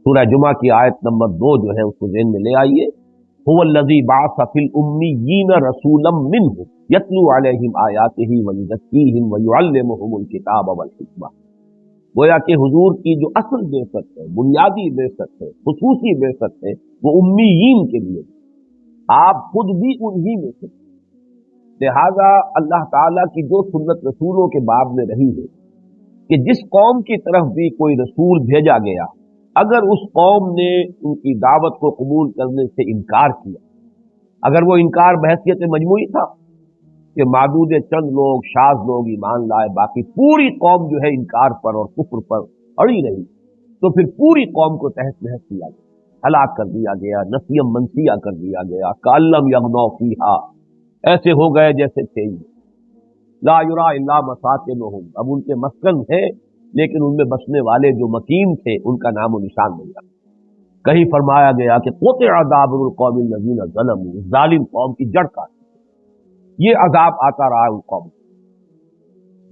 सूरह जुमा की आयत नंबर 2 जो है उसको ज़हन में ले आइए। हुवल्लज़ी बअस फिल उम्मिय्यीन रसूलन मिनहुम यतलू अलैहिम आयातिही व युज़क्कीहिम व युअल्लिमुहुमुल किताब वल हिकमा। गोया कि हुजूर की जो असल बेसत है, बुनियादी बेसत है, खुसूसी बेसत है, वो उम्मीयीन के लिए। आप खुद भी उन्हीं में से। लिहाजा अल्लाह ताला की जो सुन्नत रसूलों के बाब में रही है कि जिस कौम की तरफ भी कोई रसूल भेजा गया, अगर उस कौम ने उनकी दावत को कबूल करने से इनकार किया, अगर वो इनकार बहसियत मजमूई था कि मादूद चंद लोग शाज लोग ईमान लाए, बाकी पूरी कौम जो है इनकार पर और कुफ्र पर अड़ी रही, तो फिर पूरी कौम को तहस नहस किया गया, हलाक कर दिया गया, नसियम मनसिया कर दिया गया। काल्लम यगनौ फीहा, ऐसे हो गए जैसे थे ही। ला युरा इल्ला मसाकिनुहुम, अब उनके मस्कन है लेकिन उनमें बसने वाले जो मकीन थे उनका नामो निशान नहीं रहा। कहीं फरमाया गया कि क़ुतिअ दाबिरुल क़ौमिल लज़ीना ज़लमू, जालिम कौम की जड़ काट, ये अजाब आता रहा उन कौम को।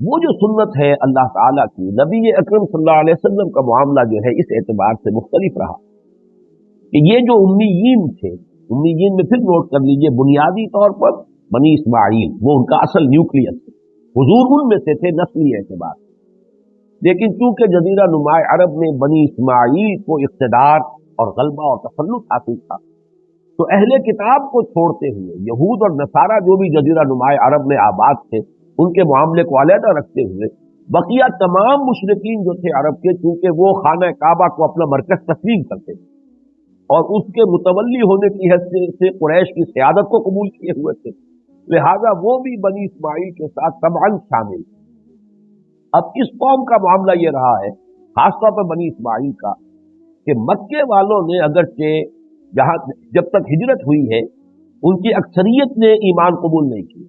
वो जो सुन्नत है अल्लाह ताला की, नबी अकरम सल्लल्लाहु अलैहि वसल्लम का मामला जो है इस एतबार से मुख्तलिफ रहा कि ये जो उम्मीयीन थे, उम्मीयीन में फिर नोट कर लीजिए, बुनियादी तौर पर बनी इस्माइल वो उनका असल न्यूक्लियस थे, हुजूर उनमें से थे नस्ली एतबार। लेकिन चूंकि जजीरा नुमाए अरब में बनी इस्माइल को इक़्तिदार और गलबा और तसल्लुत हासिल था, तो अहले किताब को छोड़ते हुए यहूद और नसारा जो भी जजीरा नुमाए अरब में आबाद थे, उनके मामले को अलहदा रखते हुए बकिया तमाम मुशरिकीन जो थे अरब के, चूंकि वो खाना काबा को अपना मरकज तस्लीम करते थे और उसके मुतवल्ली होने की हैसियत से कुरैश की सियादत को कबूल किए हुए थे, लिहाजा वो भी बनी इस्माइल के साथ तबअन शामिल। अब इस कौम का मामला ये रहा है, खासतौर पर बनी इस्माइल का, कि मक्के वालों ने अगरचे जहां जब तक हिजरत हुई है उनकी अक्सरियत ने ईमान कबूल नहीं किया,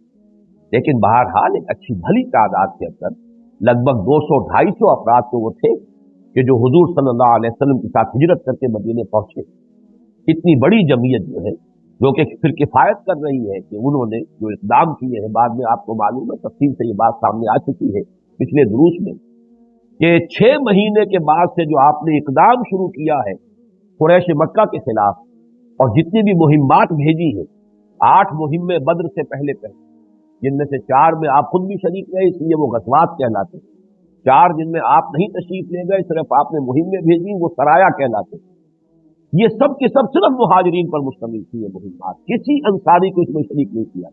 लेकिन बहरहाल एक अच्छी भली तादाद के अंदर लगभग 200-250 अफराद तो वो थे कि जो हुजूर सल्लल्लाहु अलैहि वसल्लम के साथ हिजरत करके मदीने पहुंचे। इतनी बड़ी जमीयत जो है, जो कि फिर किफायत कर रही है कि उन्होंने जो इक़दाम किए हैं, बाद में आपको मालूम है, तफसील से ये बात सामने आ चुकी है पिछले दुरूस में, कि 6 महीने के बाद से जो आपने इक़दाम शुरू किया है कुरैश मक्का के खिलाफ और जितनी भी मुहिम्मात भेजी है, 8 मुहिम्में बद्र से पहले पहले, जिनमें से 4 में आप खुद भी शरीक रहे, इसलिए वो गज़वात कहलाते, 4 जिनमें आप नहीं तशरीफ ले गए, सिर्फ आपने मुहिम्में भेजी, वो सराया कहलाते। ये सब के सब सिर्फ मुहाजिरीन पर मुश्तमिल थी ये मुहिम्मात, किसी अंसारी को इसमें शरीक नहीं किया।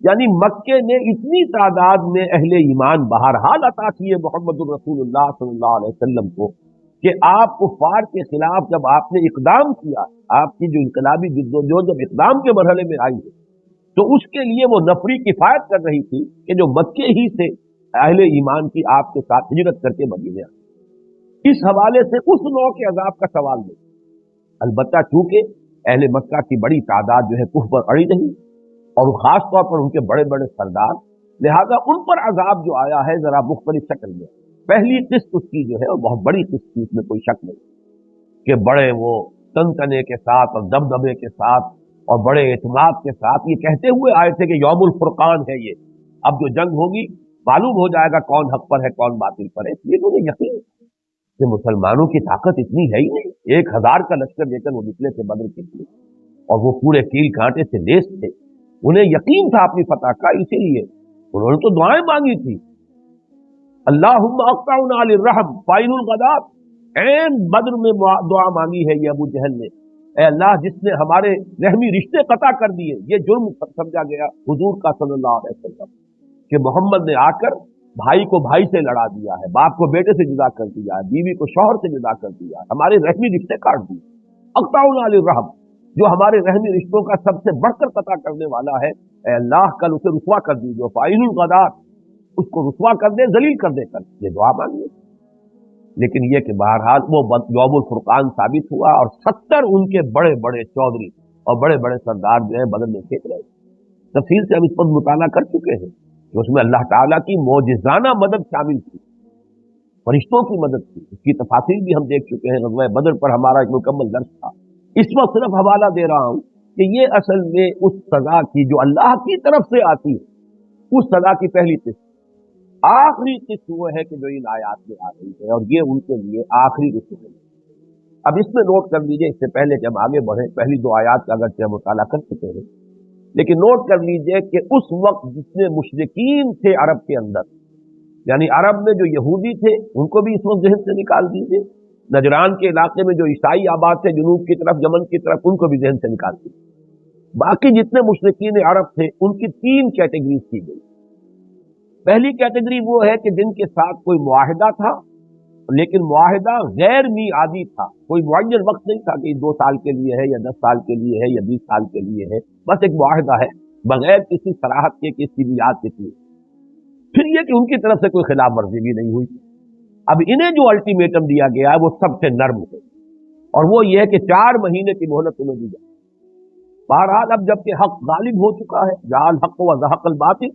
यानी मक्के ने इतनी तादाद में अहले ईमान बहरहाल अता किए मोहम्मद रसूलुल्लाह सल्लल्लाहु अलैहि वसल्लम को कि आप कुफार के खिलाफ जब आपने इक़दाम किया, आपकी जो इनकलाबी जिद्दोजहद जब इक़दाम के मरहले में आई है, तो उसके लिए वो नफरी किफायत कर रही थी कि जो मक्के ही से अहले ईमान की आपके साथ हिजरत करके मदीने आए। इस हवाले से उस नौ के अजाब का सवाल नहीं। अलबत्ता चूंकि अहले मक्का की बड़ी तादाद जो है कुफ पर अड़ी रही और खास तौर पर उनके बड़े बड़े सरदार, लिहाजा उन पर अजाब जो आया है जरा मुख्तलिफ शक्ल में। पहली किस्त उसकी जो है और बहुत बड़ी किस्त थी, इसमें कोई शक नहीं कि बड़े वो तनतने के साथ और दबदबे के साथ और बड़े एतमाद के साथ ये कहते हुए आए थे कि यौमुल फुरकान है ये, अब जो जंग होगी मालूम हो जाएगा कौन हक पर है कौन बातिल पर है। इसलिए उन्हें यकीन कि मुसलमानों की ताकत इतनी है ही नहीं, 1000 का लश्कर लेकर वो निकले थे बद्र के लिए और वो पूरे कील कांटे से लेस थे, उन्हें यकीन था अपनी फतह का, इसीलिए उन्होंने तो दुआएं मांगी थी, अल्लाहुम्मा अक़्तअना लिर्रहम फ़ाइनुल ग़दात, ऐन बद्र में दुआ मांगी है ये अबू जहल ने, ऐ अल्लाह जिसने हमारे रहमी रिश्ते कता कर दिए। ये जुर्म समझा गया हुजूर का सल्लल्लाहु अलैहि वसल्लम कि मोहम्मद ने आकर भाई को भाई से लड़ा दिया है, बाप को बेटे से जुदा कर दिया है, बीवी को शौहर से जुदा कर दिया है, हमारे रहमी रिश्ते काट दिए। अक़्तअना लिर्रहम, जो हमारे रहमी रिश्तों का सबसे बढ़कर कता करने वाला है, ऐ अल्लाह कल उसे रुसवा कर दीजिए, फ़ाइनुल ग़दात, उसको रुसवा कर दे, जलील कर दे, कर ये दुआ मांगी। लेकिन ये कि बहरहाल वो यौमुल फुरकान साबित हुआ और 70 उनके बड़े बड़े चौधरी और बड़े बड़े सरदार जो है बदल में फेंक रहे। तफसील से हम इस पर मुताला कर चुके हैं कि उसमें अल्लाह ताला की मौजिज़ाना मदद शामिल थी, फरिश्तों की मदद थी, उसकी तफासिल भी हम देख चुके हैं। ग़ज़वा बदर पर हमारा एक मुकम्मल दर्स था। इस वक्त सिर्फ हवाला दे रहा हूं कि ये असल में उस सजा की जो अल्लाह की तरफ से आती है, उस सजा की पहली किस्त। आखिरी किस्त वो है कि जो इन आयात में आ रही है और ये उनके लिए आखिरी किस्त है। अब इसमें नोट कर लीजिए, इससे पहले कि हम आगे बढ़े, पहली दो आयात का अगरचे हम मुताला कर चुके हैं, लेकिन नोट कर लीजिए कि उस वक्त जितने मुशरिकीन थे अरब के अंदर, यानी अरब में जो यहूदी थे उनको भी इस वक्त जहन से निकाल दीजिए, नजरान के इलाके में जो ईसाई आबाद थे जुनूब की तरफ, यमन की तरफ, उनको भी जहन से निकाल दीजिए। बाकी जितने मुशरिकीन अरब थे उनकी तीन कैटेगरीज की गई। पहली कैटेगरी वो है कि जिनके साथ कोई मुआहिदा था, लेकिन मुआहिदा गैर मियादी था, कोई मुअय्यन वक्त नहीं था कि 2 साल के लिए है या 10 साल के लिए है या 20 साल के लिए है, बस एक मुआहिदा है बगैर किसी सराहत के, किसी मियाद के लिए। फिर यह कि उनकी तरफ से कोई खिलाफ वर्जी भी नहीं हुई। अब इन्हें जो अल्टीमेटम दिया गया है वो सबसे नर्म है, और वो ये है कि 4 महीने की मोहलत उन्हें दी जाए। बहरहाल अब जबकि हक गालिब हो चुका है, जाल हक व ज़हक़ल बातिल,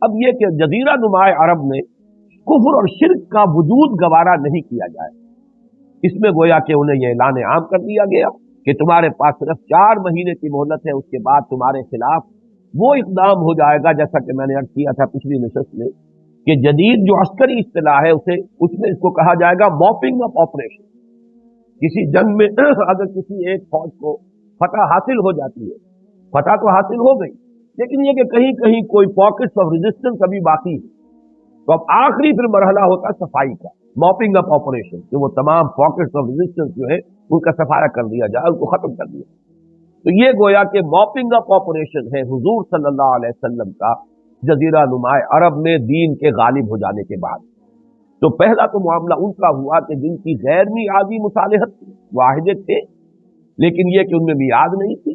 अब यह कि जजीरा नुमाए अरब में कुफ्र और शिर्क का वजूद गवारा नहीं किया जाए, इसमें गोया कि उन्हें यह ऐलान आम कर दिया गया कि तुम्हारे पास सिर्फ 4 महीने की मोहलत है, उसके बाद तुम्हारे खिलाफ वो इक़दाम हो जाएगा, जैसा कि मैंने अर्ज़ किया था पिछली नशस्त में कि जदीद जो अस्करी इस्तिलाह है उसमें इसको कहा जाएगा मॉपिंग अप ऑपरेशन। किसी जंग में अगर किसी एक फौज को फतह हासिल हो जाती है, फतह तो हासिल हो गई, लेकिन ये कि कहीं कहीं कोई पॉकेट्स ऑफ रेजिस्टेंस अभी बाकी है, तो अब आखिरी फिर मरहला होता है सफाई का, मॉपिंग अप ऑपरेशन, कि वो तमाम पॉकेट्स ऑफ रेजिस्टेंस जो है उनका सफाया कर दिया जाए, उनको खत्म कर दिया। तो ये गोया कि मॉपिंग अप ऑपरेशन है हुजूर सल्लल्लाहु अलैहि वसल्लम का जजीरा नुमाए अरब में दीन के गालिब हो जाने के बाद। तो पहला तो मामला उनका हुआ कि जिनकी गैर मियादी मुसालहत वाहिदे थे, लेकिन यह कि उनमें मियाद नहीं थी।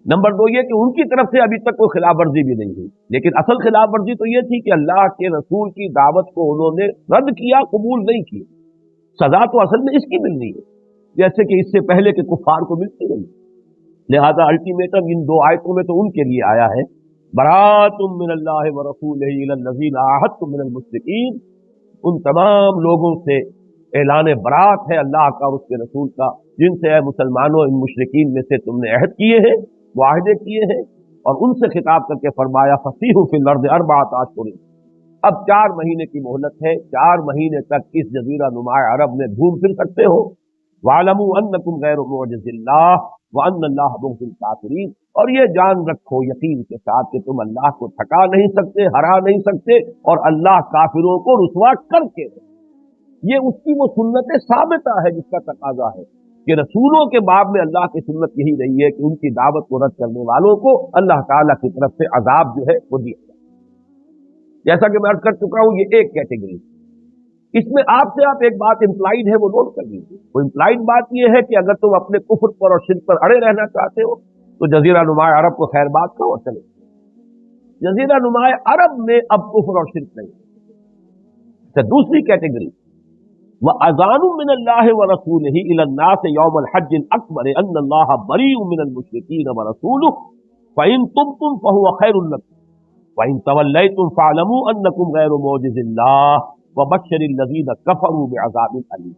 नंबर 2 ये कि उनकी तरफ से अभी तक कोई खिलाफ वर्जी भी नहीं हुई, लेकिन असल खिलाफ वर्जी तो ये थी कि अल्लाह के रसूल की दावत को उन्होंने रद्द किया, कबूल नहीं किया। सजा तो असल में इसकी मिलनी है, जैसे कि इससे पहले के कुफार को मिलती रही। लिहाजा अल्टीमेटम इन 2 आयतों में तो उनके लिए आया है, बराअतुम मिनल्लाहि व रसूलिही इलल्लज़ीना आहदतुम मिनल मुश्रिकीन, उन तमाम लोगों से ऐलान बरात है अल्लाह का और उसके रसूल का जिनसे है मुसलमानों इन मुशरिकीन में से तुमने अहद किए हैं, वाहिदे किए हैं, और उनसे खिताब करके फरमाया फसीहु फिल अर्द अर्बअत अशहुर। अब 4 महीने की मोहलत है, 4 महीने तक इस जजीरा नुमाए अरब में घूम फिर सकते हो। वालमू अन्नकुम गैरु मुअजिज़िल्लाह व अन्नल्लाह मुग़्निल काफ़िरीन, और ये जान रखो यकीन के साथ कि तुम अल्लाह को थका नहीं सकते, हरा नहीं सकते, और अल्लाह काफिरों को रुसवा करके। ये उसकी वो सुन्नत साबिता है जिसका तकाजा है कि रसूलों के बाब में अल्लाह की सुन्नत यही रही है कि उनकी दावत को रद्द करने वालों को अल्लाह ताला की तरफ से अजाब जो है वो दिया जाए। जैसा कि मैं अर्ज कर चुका हूं, ये एक कैटेगरी। इसमें आपसे आप एक बात इंप्लाइड है वो नोट कर लीजिए। वो इंप्लाइड बात यह है कि अगर तुम अपने कुफ्र पर और शिर्क पर अड़े रहना चाहते हो तो जजीरा नुमाए अरब को खैर बात कहो और चले। जजीरा नुमाए अरब में अब कुफ्र और शिर्क नहीं। तो दूसरी कैटेगरी व अज़ानु मिनल्लाहि व रसूलिही इलन्नास यौमल हज्जिल अकबर अन्नल्लाह बरीउम मिनल मुश्रिकीन व रसूलुहु फ़इन तुबतुम फ़हुव खैरुल लकुम व इन तवल्लैतुम फ़अलमू अन्नकुम गैरु मुअजिज़िल्लाह व बश्शिरिल लज़ीना कफ़रू बिअज़ाबिन अलीम।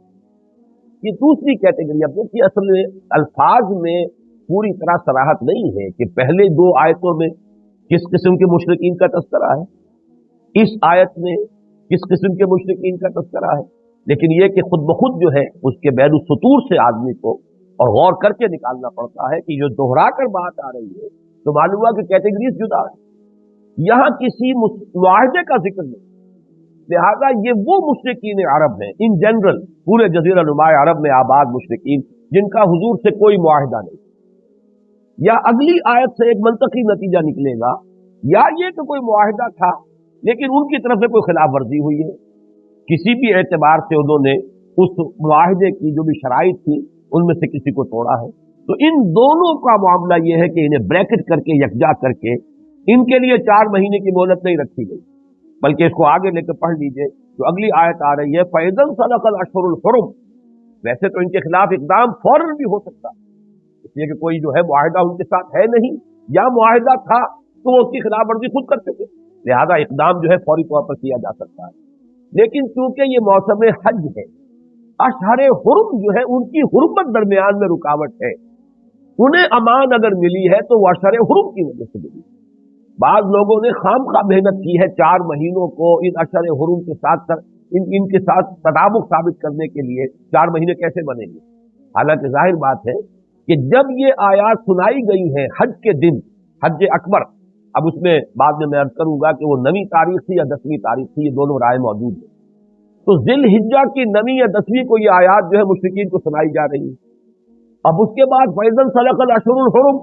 ये दूसरी कैटेगरी। अब देखिए, असल में अल्फाज में पूरी तरह सराहत नहीं है कि पहले 2 आयतों में किस किस्म के मुशरिकीन का तस्करा है, इस आयत में किस किस्म के मुशरिकीन का तस्करा है, लेकिन यह कि खुद ब खुद जो है उसके बैरुस सुतूर से आदमी को और गौर करके निकालना पड़ता है कि जो दोहरा कर बात आ रही है तो मालूम हुआ कि कैटेगरीज जुदा है, यहां किसी मुआहदे का जिक्र नहीं। लिहाजा ये वो मुशरिकीन अरब हैं इन जनरल, पूरे जजीरा नुमाए अरब में आबाद मुशरिकीन जिनका हुजूर से कोई मुआहदा नहीं, या अगली आयत से एक मंतकी नतीजा निकलेगा, या ये कि कोई मुआहदा था लेकिन उनकी तरफ से कोई खिलाफ वर्जी हुई है, किसी भी एतबार से उन्होंने उस मुआहदे की जो भी शराइत थी उनमें से किसी को तोड़ा है। तो इन दोनों का मामला यह है कि इन्हें ब्रैकेट करके यकजा करके इनके लिए 4 महीने की मोहलत नहीं रखी गई, बल्कि इसको आगे लेकर पढ़ लीजिए जो अगली आयत आ रही है, फ़इज़न सलक़ल अशहुरुल हुरुम। वैसे तो इनके खिलाफ इक़दाम फौरन भी हो सकता, इसलिए कि कोई जो है मुआहिदा उनके साथ है नहीं, या मुआहिदा था तो वो उसकी खिलाफ वर्जी खुद कर चुके, लिहाजा इक़दाम जो है फौरी तौर पर किया जा सकता है। लेकिन चूंकि ये मौसम हज है, अशहर हुरुम जो है उनकी हुर्मत दरमियान में रुकावट है, उन्हें अमान अगर मिली है तो वह अशहर हुरुम की वजह से मिली। बाद लोगों ने खामखा मेहनत की है 4 महीनों को इन अशहर हुरुम के साथ इनके साथ तदाबुक साबित करने के लिए 4 महीने कैसे बनेंगे। हालांकि जाहिर बात है कि जब ये आयात सुनाई गई हैं हज के दिन, हज अकबर, अब उसमें बाद में मैं अर्ज करूंगा कि वो 9वीं तारीख थी या 10वीं तारीख थी, ये दोनों राय मौजूद है। तो जिल हिज्जा की 9वीं या 10वीं को ये आयात जो है मुशरिकीन को सुनाई जा रही है। अब उसके बाद फैज़न सलकल अशरुल हुरुम,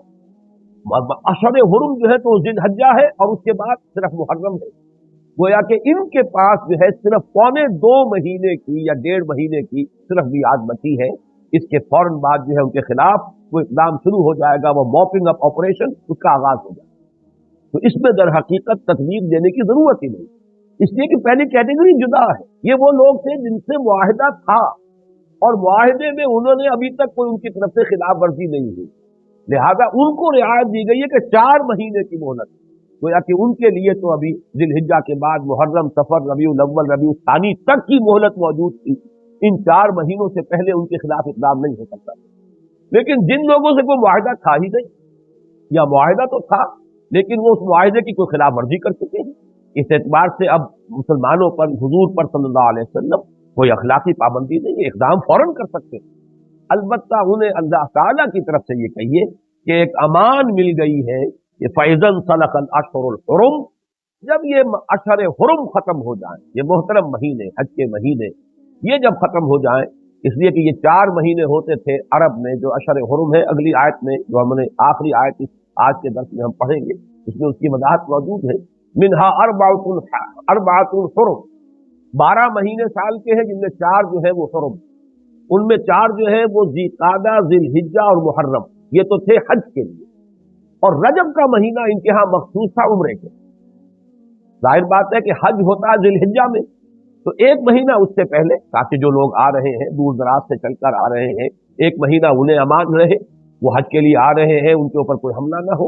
अशर हुरुम जो है तो जिल हज्जा है और उसके बाद सिर्फ मुहर्रम है। गोया कि इनके पास जो है सिर्फ 1.25 महीने की या 1.5 महीने की सिर्फ मियाद बची है। इसके फौरन बाद जो है उनके खिलाफ वो इक़दाम शुरू हो जाएगा, वो मॉपिंग अप ऑपरेशन उसका आगाज हो जाएगा। तो इसमें दर हकीकत तकलीफ देने की जरूरत ही नहीं, इसलिए कि पहली कैटेगरी जुदा है। ये वो लोग थे जिनसे मुआहिदा था और मुआहिदे में उन्होंने अभी तक कोई उनकी तरफ से खिलाफ वर्जी नहीं हुई, लिहाजा उनको रियायत दी गई है कि 4 महीने की मोहलत। गोया कि उनके लिए तो अभी जिलहिज्जा के बाद मुहर्रम, सफर, रबीउल अव्वल, रबीउल सानी तक की मोहलत मौजूद थी। इन 4 महीनों से पहले उनके खिलाफ इक़दाम नहीं हो सकता। लेकिन जिन लोगों से कोई मुआहिदा था ही नहीं, या मुआहिदा तो था लेकिन वो उस मुआहिदे की कोई खिलाफ वर्जी कर चुके हैं, इस एतबार से अब मुसलमानों पर, हुजूर पर सल्लल्लाहु अलैहि वसल्लम कोई अखलाकी पाबंदी नहीं है, इक़दाम फौरन कर सकते हैं। अलबत्ता उन्हें अल्लाह ताला की तरफ से ये कहिए कि एक अमान मिल गई है कि फैज़न सलकल अशरुल हुरुम, जब ये अशर हुरुम खत्म हो जाए, ये मोहतरम महीने, हज के महीने, ये जब खत्म हो जाए, इसलिए कि ये 4 महीने होते थे अरब में जो अशर हुरुम है। अगली आयत में जो हमने आखिरी आयत इस आज के दर्स में हम पढ़ेंगे उसमें उसकी वजाहत मौजूद है। मिनहा अरबातुन हुरुम, 12 महीने साल के हैं जिनमें 4 जो है वो हुरुम, उनमें 4 जो है वो ज़िलक़ादा, ज़िलहिज्जा और मुहर्रम, ये तो थे हज के लिए। और रजब का महीना इनके यहां मखसूस था उम्रे के। जाहिर बात है कि हज होता है ज़िलहिज्जा में, तो 1 महीना उससे पहले, ताकि जो लोग आ रहे हैं दूर दराज से चलकर आ रहे हैं, 1 महीना उन्हें अमान रहे, वो हज के लिए आ रहे हैं, उनके ऊपर कोई हमला ना हो,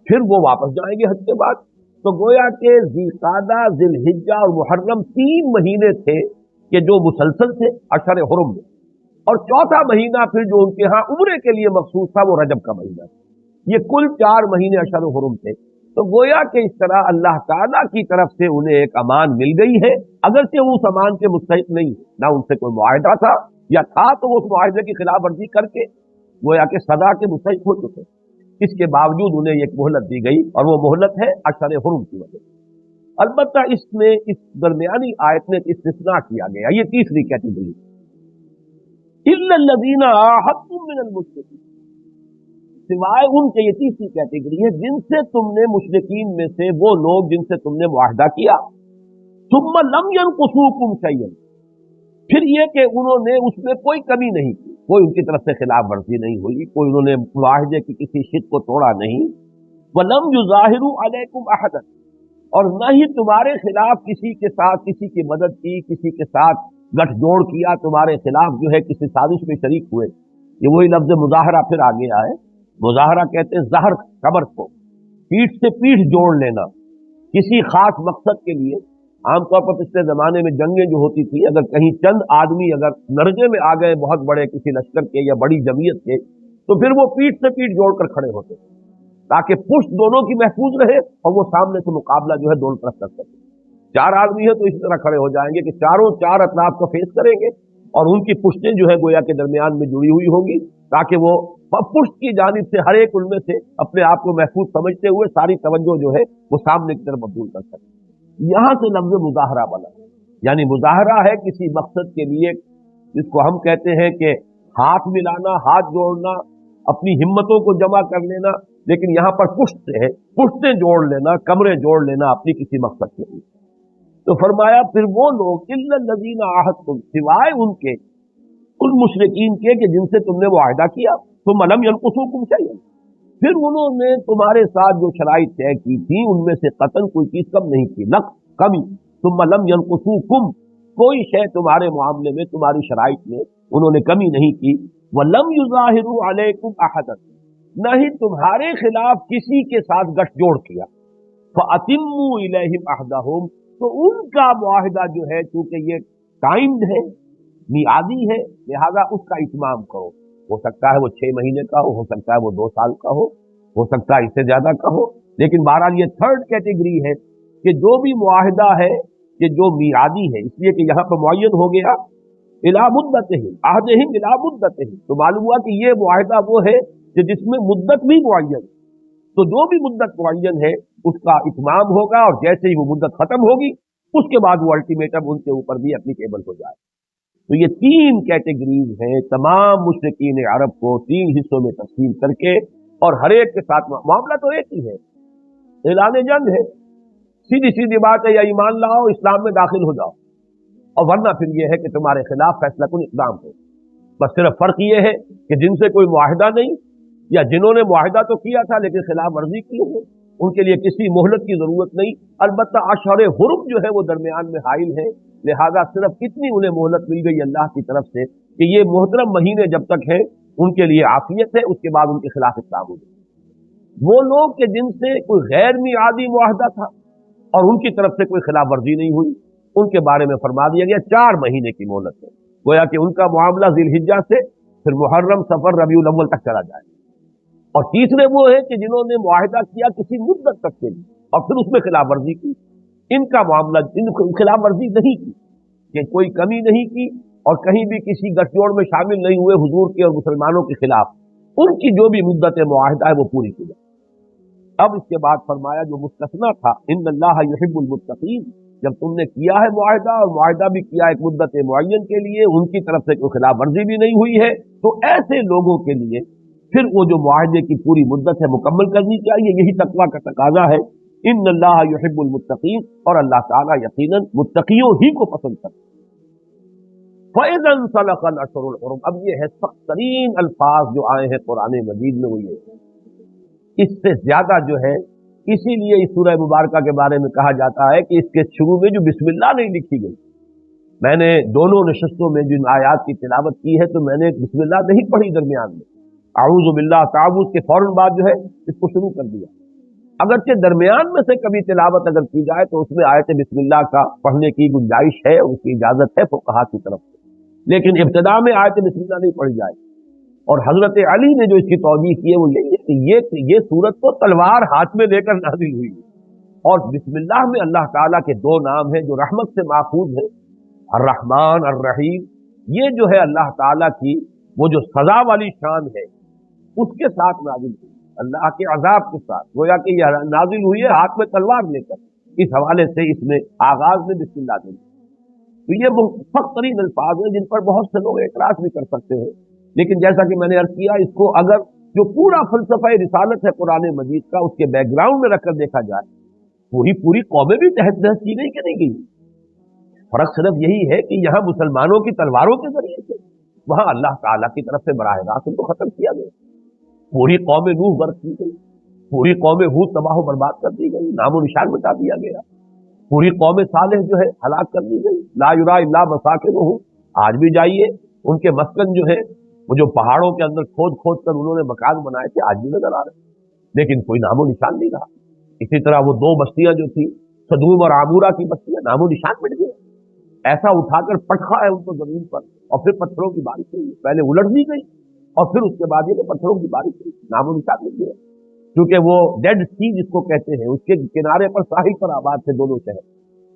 फिर वो वापस जाएंगे हज के बाद। तो गोया के ज़िलक़ादा, ज़िलहिज्जा और मुहर्रम 3 महीने थे कि जो मुसलसल थे अशर हुरुम में, और चौथा महीना फिर जो उनके यहाँ उम्रे के लिए मखसूस था वो रजब का महीना था। ये कुल 4 महीने अशर हुरुम थे। तो गोया के इस तरह अल्लाह ताला की तरफ से उन्हें एक अमान मिल गई है, अगरचे वो उस अमान के मुस्तहिक नहीं, ना उनसे कोई मुआहिदा था, या था तो वो उस मुआहिदे की खिलाफ वर्जी करके गोया के सदा के मुस्तहिक हो चुके। इसके बावजूद उन्हें एक मोहलत दी गई और वो मोहलत है अशर हुरुम की वजह। अलबत्ता इसमें इस दरमियानी आयत में इस्तिस्ना किया गया, ये तीसरी कैटेगरी, इल्लल्लज़ीना आहदतुम मिनल मुश्रिकीन, सिवाय उनके, ये तीसरी कैटेगरी है जिनसे तुमने, मुशरिकीन में से वो लोग जिनसे तुमने मुआहदा किया, सुम्मा लम यनकुसूकुम शैयन, फिर ये कि उन्होंने उसमें कोई कमी नहीं की, कोई उनकी तरफ से खिलाफ वर्जी नहीं हुई, कोई उन्होंने मुआहदे की किसी शित को तोड़ा नहीं, वलम युज़ाहिरू अलैकुम अहदन, और न ही तुम्हारे खिलाफ किसी के साथ किसी की मदद की, किसी के साथ गठजोड़ किया, तुम्हारे खिलाफ जो है किसी साजिश में शरीक हुए। ये वही लफ्ज मुजाहरा फिर आ गया है। मुजाहरा कहते हैं जहर, कमर को पीठ से पीठ जोड़ लेना किसी खास मकसद के लिए। आमतौर पर पिछले जमाने में जंगें जो होती थी, अगर कहीं चंद आदमी अगर नरजे में आ गए बहुत बड़े किसी लश्कर के या बड़ी जमीयत के, तो फिर वो पीठ से पीठ जोड़कर खड़े होते ताकि पुष्ट दोनों की महफूज रहे और वो सामने से मुकाबला जो है दोनों तरफ कर सके। 4 आदमी है तो इस तरह खड़े हो जाएंगे कि चारों 4 अतराफ को फेस करेंगे और उनकी पुश्तें जो है गोया के दरमियान में जुड़ी हुई होंगी, ताकि वो पुष्ट की जानिब से हर एक उनमें से अपने आप को महफूज समझते हुए सारी तवज्जो जो है वो सामने की तरफ मबूल कर सके। यहां से लफ्ज मुजाहरा बना, यानी मुजाहरा है किसी मकसद के लिए, जिसको हम कहते हैं कि हाथ मिलाना, हाथ जोड़ना, अपनी हिम्मतों को जमा कर लेना, लेकिन यहां पर पुष्ट है, पुश्तें जोड़ लेना, कमरे जोड़ लेना अपनी किसी मकसद के लिए। तो फरमाया फिर वो लोग इल्लल्लज़ीना आहदतुम, सिवाय उनके, उन मुशरिकीन के कि जिनसे तुमने मुआहदा किया, तुम लम यनकुसूकुम शैयन, फिर उन्होंने तुम्हारे साथ जो शराइत तय की थी उनमें से कतन कोई चीज कम नहीं की, नक्स, कमी। तुम लम यनकुसूकुम, कोई शय तुम्हारे मामले में, तुम्हारी शराइत में उन्होंने कमी नहीं की। वलम युज़ाहिरू अलैकुम अहदन, न ही तुम्हारे खिलाफ किसी के साथ गठजोड़ किया। फ़अतिम्मू इलैहिम अहदहुम, तो उनका मुआहिदा जो है, चूंकि ये टाइम्ड है, मियादी है, लिहाजा उसका इत्माम करो। हो सकता है वो 6 महीने का हो सकता है वो 2 साल का हो सकता है इससे ज्यादा का हो, लेकिन बहरहाल ये थर्ड कैटेगरी है कि जो भी मुआहिदा है कि जो मियादी है, इसलिए कि यहां पर मुअय्यन हो गया इला मुद्दतिहिम अहदिहिम इला मुद्दतिहिम। तो मालूम हुआ कि ये मुआहिदा वो है कि जिसमें मुद्दत भी मुअय्यन, तो जो भी मुद्दत मुअय्यन है उसका इत्माम होगा, और जैसे ही वो मुद्दत खत्म होगी उसके बाद वो अल्टीमेटम उनके ऊपर भी एप्लीकेबल हो जाए। तो ये तीन कैटेगरीज हैं तमाम मुशरिकीन अरब को तीन हिस्सों में तकसीम करके, और हर एक के साथ मामला तो एक ही है, ऐलान जंग है। सीधी सीधी बात है, या ईमान लाओ इस्लाम में दाखिल हो जाओ, और वरना फिर यह है कि तुम्हारे खिलाफ फैसला कुन इक़दाम हो। बस सिर्फ फर्क यह है कि जिनसे कोई मुआहिदा नहीं, या जिन्होंने मुआहिदा तो किया था लेकिन खिलाफ वर्जी की है, उनके लिए किसी मोहलत की जरूरत नहीं। अलबत्ता अशहर हुरुम जो है वो दरमियान में हाइल है, लिहाजा सिर्फ इतनी उन्हें मोहलत मिल गई अल्लाह की तरफ से कि ये मोहतरम महीने जब तक है उनके लिए आफियत है, उसके बाद उनके खिलाफ इक़दाम हो जाए। वो लोग कि जिनसे कोई गैर मियादी मुआहदा था और उनकी तरफ से कोई खिलाफ वर्जी नहीं हुई, उनके बारे में फरमा दिया गया 4 महीने की मोहलत है, गोया कि उनका मामला जिलहिज्जा से फिर मुहर्रम सफर रबीउल अव्वल तक चला जाए। और तीसरे वो है कि जिन्होंने मुआहिदा किया किसी मुद्दत तक के लिए और फिर उसमें खिलाफ वर्जी की, इनका मामला इन खिलाफ वर्जी नहीं की, कि कोई कमी नहीं की और कहीं भी किसी गठजोड़ में शामिल नहीं हुए हुजूर के और मुसलमानों के खिलाफ, उनकी जो भी मुद्दत मुआहिदा है वो पूरी की जाए। अब इसके बाद फरमाया जो मुस्तस्ना था, इन्नल्लाह युहिब्बुल मुत्तकीन, जब तुमने किया है मुआहिदा और मुआहिदा भी किया एक मुद्दत मुअय्यन के लिए, उनकी तरफ से कोई खिलाफ वर्जी भी नहीं हुई है, तो ऐसे लोगों के लिए फिर वो जो मुआहिदे की पूरी मुद्दत है मुकम्मल करनी चाहिए। यही तकवा का तकाजा है। इन्नल्लाह युहिब्बुल मुत्तकीन, और अल्लाह ताला यकीनन मुत्तकियों ही को पसंद करता है। फ़इज़न सलक़ल अशहुरुल हुरुम, अब ये है सख्त तरीन अल्फाज जो आए हैं कुरान मजीद में, वो ये इससे ज्यादा जो है, इसीलिए इस सूरह मुबारका के बारे में कहा जाता है कि इसके शुरू में जो बिस्मिल्लाह नहीं लिखी गई, मैंने दोनों नशस्तों में जिन आयात की तिलावत की है तो मैंने बिस्मिल्लाह नहीं पढ़ी दरमियान में, आऊज़ु बिल्लाह तावुज़ के फौरन बाद जो है इसको शुरू कर दिया। अगरचे दरमियान में से कभी तिलावत अगर की जाए तो उसमें आयत बिस्मिल्लाह का पढ़ने की गुंजाइश है, उसकी इजाजत है फुक़हा की तरफ से, लेकिन इब्तिदा में आयत बिस्मिल्लाह नहीं पढ़ी जाए। और हजरत अली ने जो इसकी तौजीह की है वो यही है कि ये सूरत तो तलवार हाथ में लेकर नाजिल हुई है, और बिस्मिल्लाह में अल्लाह ताला के 2 नाम हैं जो रहमत से माखूज है, अर्रहमान अर्रहीम। ये जो है अल्लाह ताला की वो जो सजा वाली शान है उसके साथ नाजिल हुई, अल्लाह के अजाब के साथ, गोया कि यह नाजिल हुई है हाथ में तलवार लेकर। इस हवाले से इसमें आगाज में बिस्मिल्लाह नहीं। तो ये सख्त तरीन अल्फाज हैं जिन पर बहुत से लोग एतराज भी कर सकते हैं, लेकिन जैसा कि मैंने अर्ज किया, इसको अगर जो पूरा फलसफा रिसालत है कुरान मजीद का उसके बैकग्राउंड में रखकर देखा जाए, पूरी कौमें भी तहस नहस की गई कि नहीं गई। फर्क सिर्फ यही है कि यहाँ मुसलमानों की तलवारों के जरिए से, वहां अल्लाह ताला की तरफ से बराह रास्त उनको खत्म किया गया। पूरी कौम नूह गर्क की गई, पूरी कौम हूद तबाह बर्बाद कर दी गई, नामो निशान मिटा दिया गया, पूरी कौम सालेह जो है हलाक कर दी गई। ला युरा इल्ला मसाकिनुहु, आज भी जाइए उनके मस्कन जो है वो जो पहाड़ों के अंदर खोद खोद कर उन्होंने मकान बनाए थे आज भी नजर आ रहे, लेकिन कोई नामो निशान नहीं रहा। इसी तरह वो 2 बस्तियां जो थी सदूम और आमूरा की बस्तियां, नामो निशान मिट गए। ऐसा उठाकर पटखा है उनको जमीन पर, और फिर पत्थरों की बारिश हुई, पहले उलट दी गई और फिर उसके बाद ये कि पत्थरों की बारिश हुई, नामो निशान मिट गया। क्योंकि वो डेड सी जिसको कहते हैं, उसके किनारे पर साहिल पर आबाद थे दोनों शहर,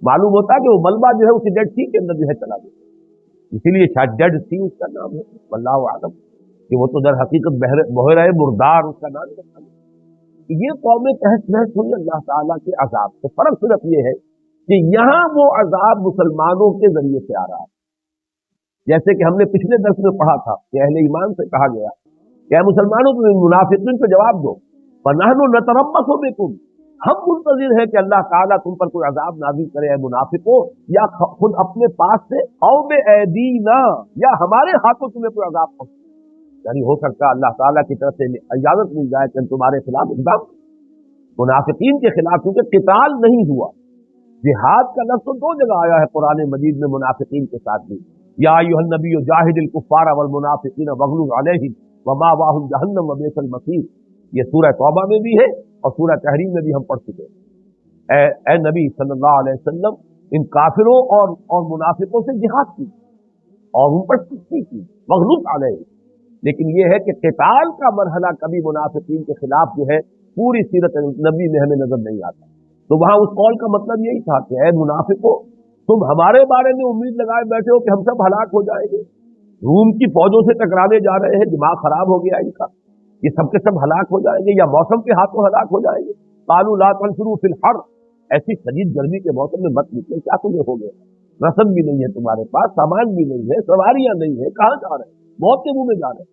मालूम होता है कि वो मलबा जो है उसी डेड सी के अंदर जो है चला गया, इसीलिए शायद डेड सी उसका नाम है, वल्लाहु आलम, कि वो तो दर हकीकत बहरे मुर्दार उसका नाम है। ये कौमें तहस नहस हुई अल्लाह ताला के अजाब से। फर्क सिर्फ ये है कि यहाँ वो अजाब मुसलमानों के जरिए से आ रहा है, जैसे कि हमने पिछले दर्स में पढ़ा था कि अहले ईमान से कहा गया कि मुसलमानों को मुनाफिकीन पे जवाब दो, वनहनु नतरब्बसु बिकुम, हम मुंतजिर है कि अल्लाह ताला तुम पर कोई अजाब नाज़िल करे है मुनाफिकों, या खुद अपने पास से औ बेऐदीना, या हमारे हाथों तुम्हें कोई अजाब पहुंचे। यानी हो सकता है अल्लाह ताला की तरफ से इजाजत मिल जाए कि तुम्हारे खिलाफ इक़दाम, मुनाफिकीन के खिलाफ, क्योंकि क़िताल नहीं हुआ। जिहाद का लफ्ज़ तो 2 जगह आया है कुरान मजीद में मुनाफिकीन के साथ भी, या अय्युहन नबिय्यु जाहिदिल कुफ़्फ़ार वल मुनाफिकीन वग़्लुज़ अलैहिम वमावाहुम जहन्नम वबिअसल मसीर। ये सूरह तौबा में भी है और सूरह तहरीम में भी हम पढ़ चुके हैं। ए नबी सल्लल्लाहु अलैहि वसल्लम इन काफिरों और मुनाफिकों से जिहाद की और उन पर सख्ती की, वग़्लुज़ अलैहिम। लेकिन ये है कि क़िताल का मरहला कभी मुनाफिकीन के खिलाफ जो है पूरी सीरत नबी में हमें नजर नहीं आता। तो वहां उस कौल का मतलब यही था कि ऐ मुनाफिकों, तुम हमारे बारे में उम्मीद लगाए बैठे हो कि हम सब हलाक हो जाएंगे। रूम की फौजों से टकराने जा रहे हैं, दिमाग खराब हो गया इनका, ये सबके सब हलाक हो जाएंगे या मौसम के हाथों हलाक हो जाएंगे। कालू ला तंसुरू फिल हर, ऐसी शदीद गर्मी के मौसम में मत निकले, क्या तुम्हें हो गया? रसद भी नहीं है तुम्हारे पास, सामान भी नहीं है, सवारियां नहीं है, कहाँ जा रहे हैं? मौत के मुंह में जा रहे हैं।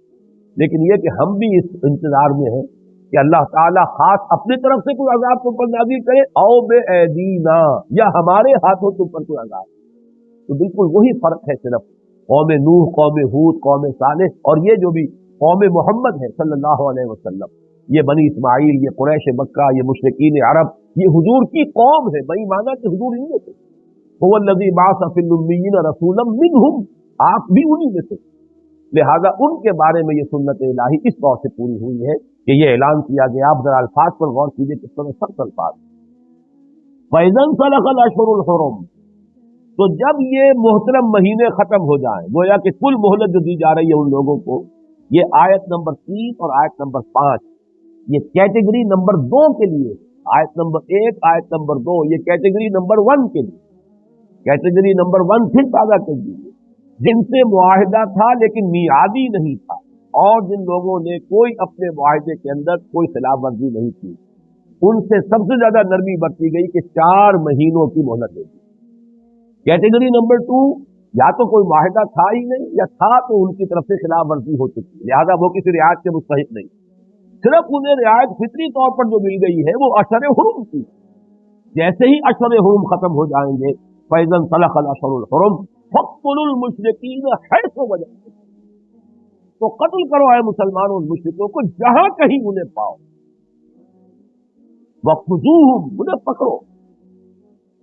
लेकिन ये कि हम भी इस इंतजार में हैं कि अल्लाह ताला खास अपनी तरफ से कोई अजाब तुम पर नाज़िल करे, औ बेअदीना, या हमारे हाथों तुम पर कोई अजाब। तो बिल्कुल वही फर्क है सिर्फ कौम नूह, कौम हूद, कौम सालेह और ये जो भी कौम मोहम्मद है सल्लल्लाहु अलैहि वसल्लम, ये बनी इस्माइल, ये कुरैश मक्का, ये मुशरिकीन अरब, ये हुजूर की कौम है। बेईमाना के हुजूर इनमें थे। हुवल्लज़ी बअस फिल उम्मिय्यीन रसूलन मिनहुम, आप भी उन्हीं में से। लिहाजा उनके बारे में ये सुन्नत इलाही इस तौर से पूरी हुई है कि ये ऐलान किया गया। आप जरा अल्फाज पर गौर कीजिए, किस तरह सख्त अल्फाज। फैज़न सलखल अशहुरुल हुरुम, तो जब ये मोहतरम महीने खत्म हो जाएं, गोया कि कुल मोहलत जो दी जा रही है उन लोगों को, ये आयत नंबर 3 और आयत नंबर 5, ये कैटेगरी नंबर 2 के लिए, आयत नंबर 1, आयत नंबर 2, ये कैटेगरी नंबर 1 के लिए। कैटेगरी नंबर 1 फिर ताज़ा कर दीजिए, जिनसे मुआहिदा था लेकिन मियादी नहीं था, और जिन लोगों ने कोई अपने मुआहिदे के अंदर कोई खिलाफ वर्जी नहीं की, उनसे सबसे ज्यादा नरमी बरती गई कि 4 महीनों की मोहलत दे दी। कैटेगरी नंबर 2, या तो कोई मुआहिदा था ही नहीं, या था तो उनकी तरफ से खिलाफ वर्जी हो चुकी, लिहाजा वो किसी रियायत के मुस्तहिक नहीं। सिर्फ उन्हें रियायत फितरी तौर पर जो मिल गई है वो अशर हुरुम की। जैसे ही अशर हुरुम खत्म हो जाएंगे, फैज़न सलखल अशरुल हुरुम फक़्तुलुल मुशरिकीन हैसु वजदतुम, तो कत्ल करो है मुसलमानों उन मुशरिकों को जहां कहीं उन्हें पाओ। वख़ुज़ूहुम, उन्हें पकड़ो।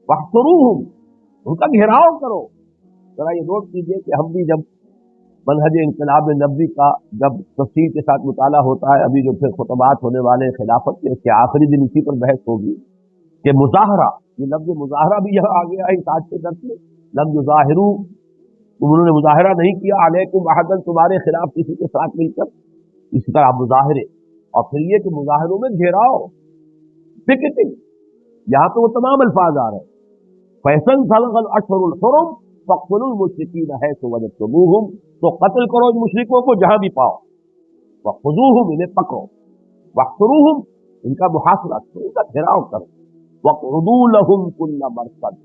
वहसुरूहुम, उनका घेराव करो। जरा ये नोट कीजिए कि हम भी जब मनहज इनक़िलाब नबवी का जब तफसील के साथ मुताला होता है, अभी जो फिर खुतबात होने वाले खिलाफत के, उसके आखिरी दिन इसी पर बहस होगी कि मुज़ाहरा, ये लफ्ज़ मुज़ाहरा भी यहाँ आ गया है इस आज के दर्स में। लम युज़ाहिरू, उन्होंने मुज़ाहरा नहीं किया, अलैकुम अहदन, तुम्हारे खिलाफ किसी के साथ मिलकर, इसी तरह मुज़ाहरे। और फिर ये कि मुज़ाहरों में घेराव, पिकेटिंग, यहाँ पे वो तमाम अल्फाज आ रहे हैं। फैज़न सलखल अशहुरुल हुरुम फक़्तुलुल मुशरिकीन हैसु वजदतुमूहुम, तो कत्ल करो इन मुशरिकों को जहां भी पाओ। वख़ुज़ूहुम, इन्हें पकड़ो। वहसुरूहुम, इनका मुहासरा करो, इनका घेराव करो। वक़उदू लहुम कुल्ल मरसद,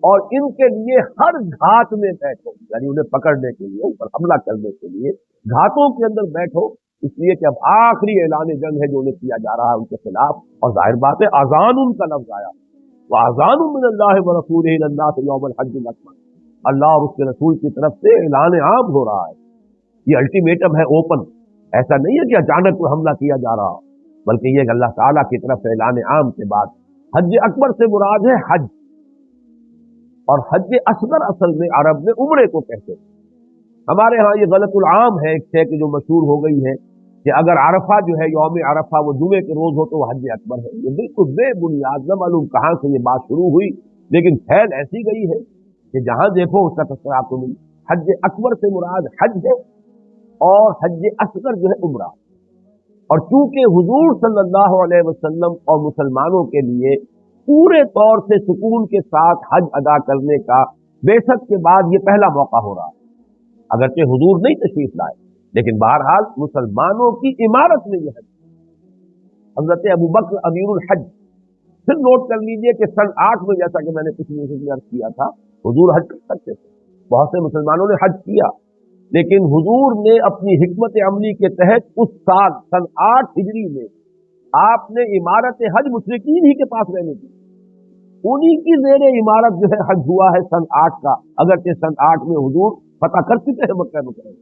और इनके लिए हर घात में बैठो, यानी उन्हें पकड़ने के लिए, उन पर हमला करने के लिए घातों के अंदर बैठो, इसलिए कि अब आखिरी ऐलान जंग है जो उन्हें किया जा रहा है उनके खिलाफ। और जाहिर बात है अज़ान उनका लफ्ज़ आया, वअज़ान मिनल्लाहि व रसूलिही इलन्नास यौमल हज्जिल अकबर, अल्लाह और उसके रसूल की तरफ से ऐलान आम हो रहा है। ये अल्टीमेटम है, ओपन। ऐसा नहीं है कि अचानक कोई हमला किया जा रहा, बल्कि ये अल्लाह ताला की तरफ से ऐलान आम के बाद। हज अकबर से मुराद है हज, और हज असगर असल में अरब में उम्रे को कहते हैं। हमारे यहाँ ये गलतुल आम है, एक है कि जो मशहूर हो गई है कि अगर अरफा जो है, यौम अरफा वो जुमे के रोज हो तो वह हज अकबर है। ये बिल्कुल बेबुनियाद, न मालूम कहाँ से ये बात शुरू हुई, लेकिन फैल ऐसी गई है कि जहां देखो उसका तस्वीर आपको मिली। हज अकबर से मुराद हज है, और हज असगर जो है उम्रा। और चूंकि हुजूर सल्लल्लाहु अलैहि वसल्लम और मुसलमानों के लिए पूरे तौर से सुकून के साथ हज अदा करने का बेशक के बाद ये पहला मौका हो रहा है, अगरचे हुजूर नहीं तशरीफ लाए, लेकिन बहरहाल मुसलमानों की इमारत में यह हज। हजरत अबू बकर अमीरुल हज। फिर नोट कर लीजिए कि सन 8 में, जैसा कि मैंने पिछली में अर्ज किया था, हुजूर हज कर सकते थे। बहुत से मुसलमानों ने हज किया, लेकिन हुजूर ने अपनी हिकमत अमली के तहत उस साल सन 8 हिजरी में आपने इमारत हज मुशरिकीन ही के पास रहने दी। उन्हीं की ज़ेरे इमारत जो है हज हुआ है सन 8 का, अगरचे सन 8 में हुजूर फतह कर चुके हैं मक्का मुकर्रमा।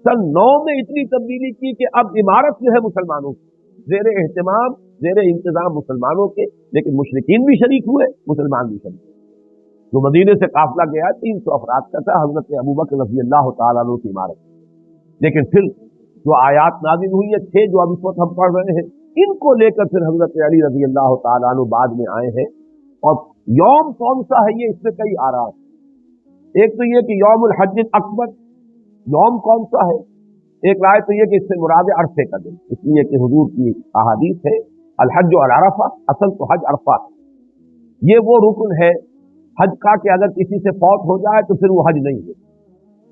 सन 9 में इतनी तब्दीली की कि अब इमारत जो है मुसलमानों की, ज़ेरे एहतिमाम, ज़ेरे इंतजाम मुसलमानों के, लेकिन मुशरिकीन भी शरीक हुए, मुसलमान भी शरीक हुए। जो मदीने से काफिला गया 300 अफराद का था, हजरत अबू बकर रज़ी अल्लाह तआला अन्हु की इमारत। लेकिन फिर जो आयात नाज़िल हुई है 6 जो अब इस वक्त हम पढ़ रहे हैं, इनको लेकर फिर हजरत अली रज़ी अल्लाह तआला अन्हु बाद में आए हैं। और यौम कौन सा है, ये इसमें कई आराम। एक तो ये कि यौमुल हज्जिल अकबर, यौम कौन सा है। एक राय तो ये कि इससे मुराद अरफे का दिन, इसलिए कि हुजूर की अहादीस है अल हज्जु अल अरफा, असल तो हज अरफा। ये वो रुकन है حج کا کہ اگر کسی سے فوت ہو جائے تو پھر وہ حج نہیں ہے.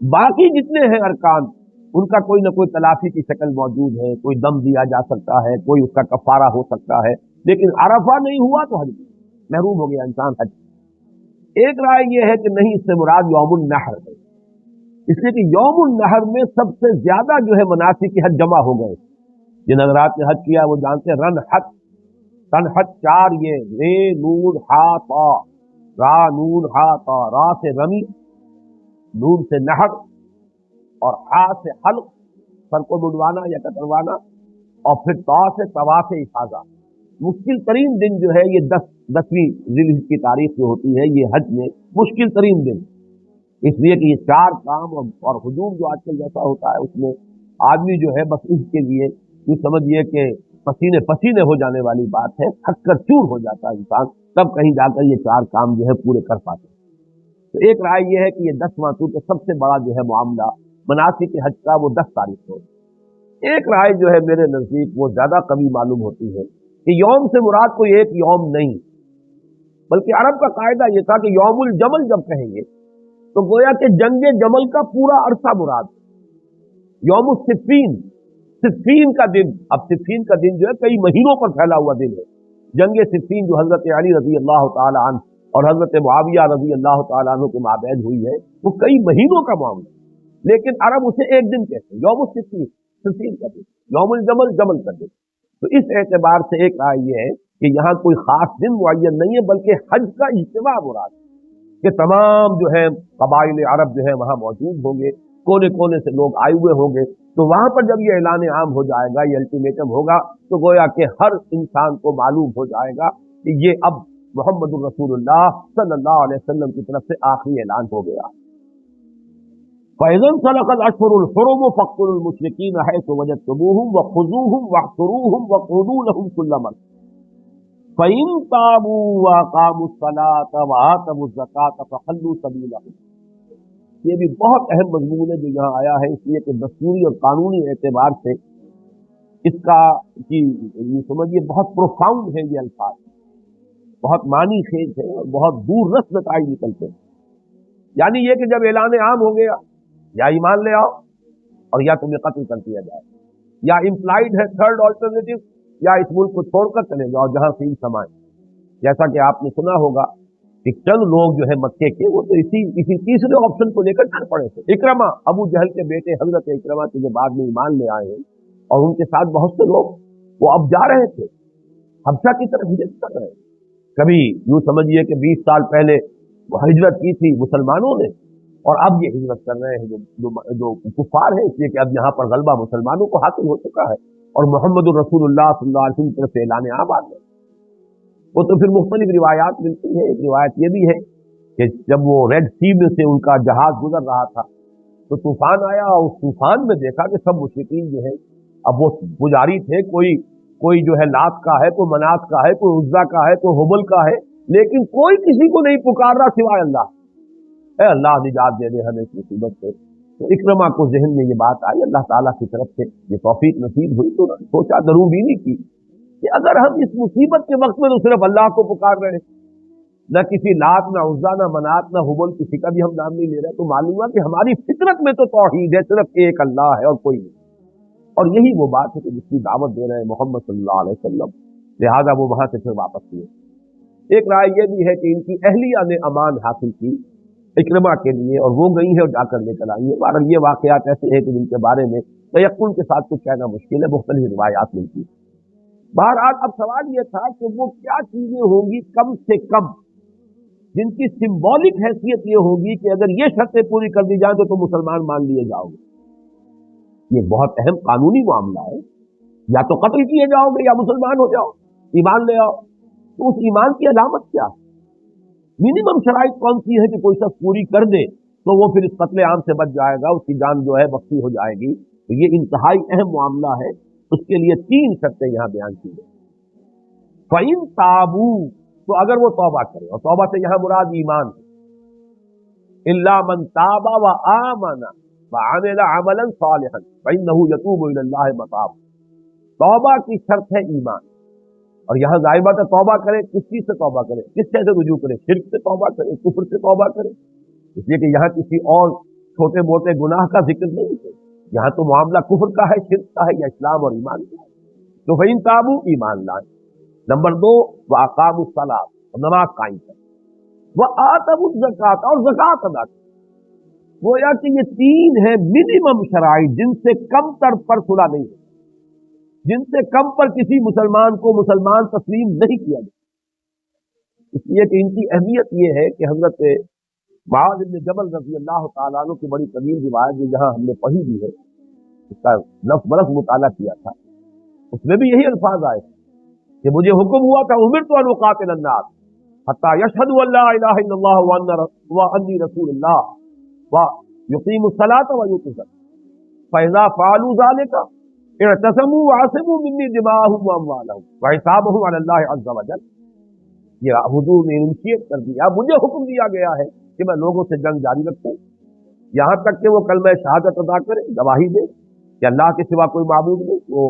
باقی جتنے ہیں ارکان ان کا کوئی نہ کوئی تلافی کی شکل موجود ہے، کوئی دم دیا جا سکتا ہے، کوئی اس کا کفارہ ہو سکتا ہے، لیکن عرفہ نہیں ہوا تو حج نہیں، محروم ہو گیا انسان حج. ایک رائے یہ ہے کہ نہیں، اس سے مراد یوم النحر ہے، اس لیے کہ یوم النحر میں سب سے زیادہ جو ہے مناسک کے حج جمع ہو گئے. جن حضرات نے حج کیا وہ جانتے ہیں رن حج، رن حج 4 یہ رے نون ہا تا، را نون ہا تا، را سے رمی، نون سے نحر اور ہا سے حلق، سر کو منڈوانا یا کتروانا، اور پھر تا سے طواف افاضہ. مشکل ترین دن جو ہے یہ 10ویں ذی الحجہ کی تاریخ جو ہوتی ہے یہ حج میں مشکل ترین دن، اس لیے کہ یہ 4 کام اور ہجوم جو آج کل جیسا ہوتا ہے اس میں آدمی جو ہے بس اس کے لیے یہ سمجھیے کہ پسینے پسینے ہو جانے والی بات ہے، تھک کر چور ہو جاتا ہے انسان، تب کہیں جا کر یہ 4 کام جو ہے پورے کر پاتے ہیں. تو ایک رائے یہ ہے کہ یہ 10واں کیونکہ سب سے بڑا جو ہے معاملہ مناسک حج کا وہ 10 تاریخ کو. ایک رائے جو ہے میرے نزدیک وہ زیادہ قوی معلوم ہوتی ہے کہ یوم سے مراد کوئی ایک یوم نہیں، بلکہ عرب کا قاعدہ یہ تھا کہ یوم الجمل جب کہیں گے تو گویا کہ جنگ جمل کا پورا عرصہ مراد ہے. یوم الصفین، صفین کا دن، اب صفین کا دن جو ہے کئی مہینوں پر پھیلا ہوا دن ہے. جنگ صفین جو حضرت علی رضی اللہ تعالی عنہ اور حضرت معاویہ رضی اللہ تعالیٰ عنہ کے مابین ہوئی ہے، وہ کئی مہینوں کا معاملہ، لیکن عرب اسے ایک دن کہتے ہیں، یوم الصفین، صفین کا دن، یوم الجمل، جمل کا دن. تو اس اعتبار سے ایک رائے یہ ہے کہ یہاں کوئی خاص دن معین نہیں ہے، بلکہ حج کا اجتماع مراد ہے کہ تمام جو ہے قبائل عرب جو ہے وہاں موجود ہوں گے، کونے کونے سے لوگ آئے ہوئے ہوں گے. تو وہاں پر جب یہ اعلان عام ہو جائے گا، یہ الٹیمیٹم ہوگا، تو گویا کہ ہر انسان کو معلوم ہو جائے گا کہ یہ اب محمد الرسول اللہ صلی اللہ علیہ وسلم کی طرف سے آخری اعلان ہو گیا. فَإِذَا انْسَلَخَ الْأَشْهُرُ الْحُرُمُ فَاقْتُلُوا الْمُشْرِكِينَ حَيْثُ وَجَدتُّمُوهُمْ وَخُذُوهُمْ وَاحْصُرُوهُمْ وَقْعُدُوا لَهُمْ كُلَّ مَرْصَدٍ فَإِن تَابُوا وَأَقَامُوا الصَّلَاةَ وَآتَوُا الزَّكَاةَ فَخَلُّوا سَبِيلَهُمْ. یہ بھی بہت اہم مضمون ہے جو یہاں آیا ہے، اس لیے کہ دستوری اور قانونی اعتبار سے اس کا یہ سمجھیے بہت پروفاؤنڈ ہے، یہ الفاظ بہت معنی خیز ہے اور بہت دور رس نتائج نکلتے ہیں. یعنی یہ کہ جب اعلان عام ہو گیا، یا ایمان لے آؤ اور یا تمہیں قتل کر دیا جائے، یا امپلائڈ ہے تھرڈ آلٹرنیٹو، یا اس ملک کو چھوڑ کر چلے جاؤ جہاں فیل سمائیں. جیسا کہ آپ نے سنا ہوگا کہ چند لوگ جو ہے مکے کے وہ تو اسی تیسرے آپشن کو لے کر چل پڑے تھے. اکرما، ابو جہل کے بیٹے حضرت اکرما کے جو بعد میں ایمان لے آئے ہیں، اور ان کے ساتھ بہت سے لوگ وہ اب جا رہے تھے حبشہ کی طرف ہجرت کر رہے. کبھی یوں سمجھیے کہ 20 سال پہلے وہ ہجرت کی تھی مسلمانوں نے، اور اب یہ ہجرت کر رہے ہیں جو کفار ہیں، اس لیے کہ اب یہاں پر غلبہ مسلمانوں کو حاصل ہو چکا ہے اور محمد الرسول اللہ صلی اللہ علیہ وسلم کی طرف سے اعلان عام آ گیا. وہ تو پھر مختلف روایات ملتی ہیں. ایک روایت یہ بھی ہے کہ جب وہ ریڈ سی میں سے ان کا جہاز گزر رہا تھا تو طوفان آیا، اور اس طوفان میں دیکھا کہ سب مشرکین جو ہے، اب وہ پجاری تھے، کوئی جو ہے لات کا ہے، کوئی منات کا ہے، کوئی عزا کا ہے، کوئی حبل کا ہے، لیکن کوئی کسی کو نہیں پکار رہا سوائے اللہ. اے اللہ نجات دے دے ہمیں اس مصیبت سے. تو اکرما کو ذہن میں یہ بات آئی، اللہ تعالیٰ کی طرف سے یہ توفیق نصیب ہوئی، تو سوچا ضرور بھی نہیں کی کہ اگر ہم اس مصیبت کے وقت میں تو صرف اللہ کو پکار رہے ہیں، نہ کسی لات، نہ عزا، نہ منات، نہ حبل، کسی کا بھی ہم نام نہیں لے رہے، تو معلوم ہوا کہ ہماری فطرت میں تو توحید ہے، صرف ایک اللہ ہے اور کوئی نہیں. اور یہی وہ بات ہے کہ جس کی دعوت دے رہے ہیں محمد صلی اللہ علیہ وسلم، لہذا وہ وہاں سے پھر واپس ہوئے. ایک رائے یہ بھی ہے کہ ان کی اہلیہ نے امان حاصل کی اکرما کے لیے، اور وہ گئی ہے اور جا کر لے کر آئی ہے. بہرحال یہ واقعات ایسے ہیں کہ جن کے بارے میں تیقن کے ساتھ کچھ کہنا مشکل ہے، مختلف روایات ملتی ہیں. بہرحال اب سوال یہ تھا کہ وہ کیا چیزیں ہوں گی کم سے کم جن کی سمبولک حیثیت یہ ہوگی کہ اگر یہ شرطیں پوری کر دی جائیں تو تم مسلمان مان لیے جاؤ گے. یہ بہت اہم قانونی معاملہ ہے، یا تو قتل کیے جاؤ گے یا مسلمان ہو جاؤ، ایمان لے آؤ. تو اس ایمان کی علامت کیا ہے؟ منیمم شرائط کون سی ہے کہ کوئی شخص پوری کر دے تو وہ پھر اس قتل عام سے بچ جائے گا، اس کی جان جو ہے بخشی ہو جائے گی. تو یہ انتہائی اہم معاملہ ہے. اس کے لیے 3 شرطیں یہاں بیان کی گئی. فَإِن تَابُوا، تو اگر وہ توبہ کرے، اور توبہ سے یہاں مراد ایمان ہے، إِلَّا مَن تَابَ وَآمَنَ وَعَمِلَ عَمَلًا صَالِحًا فَإِنَّهُ يَتُوبُ إِلَى اللَّهِ مَتَابًا. توبہ کی شرط ہے ایمان، اور یہاں ظاہر بات ہے توبہ کرے کس چیز سے توبہ کرے, کس شے سے رجوع کرے, شرک سے توبہ کرے, کفر سے توبہ کرے. اس لیے کہ یہاں کسی اور چھوٹے موٹے گناہ کا ذکر نہیں ہے, یہاں تو معاملہ کفر کا ہے, شرک کا ہے, یا اسلام اور ایمان کا ہے. تو فَإِن تابوا ایمان لائیں. نمبر 2 وَأَقَامُوا الصَّلَاةَ, نماز قائم کریں, وَآتَوُا الزَّکَاةَ, اور زکات ادا کریں. گویا کہ یہ 3 ہیں منیمم شرائط جن سے کم تر پر صلح نہیں ہے, جن سے کم پر کسی مسلمان کو مسلمان تسلیم نہیں کیا جائے. اس لیے کہ ان کی اہمیت یہ ہے کہ حضرت معاذ بن جبل رضی اللہ تعالیٰ عنہ کی بڑی طویل روایت جو یہاں ہم نے پڑھی بھی ہے, اس کا لفظ برس مطالعہ کیا تھا, اس میں بھی یہی الفاظ آئے کہ مجھے حکم ہوا تھا امرت ان اقاتل الناس حتی یشہدوا ان لا الہ الا اللہ وانی رسول اللہ ویقیموا الصلاۃ ویؤتوا الزکاۃ فاذا فعلوا ذلک اعتصموا وعصموا منی دماءهم واموالهم وحسابهم علی اللہ عز وجل. یہ حضور نے انیشیٹ کر دیا, مجھے حکم دیا گیا ہے کہ میں لوگوں سے جنگ جاری رکھوں یہاں تک کہ وہ کلمہ شہادت ادا کرے, گواہی دے کہ اللہ کے سوا کوئی معبود نہیں, وہ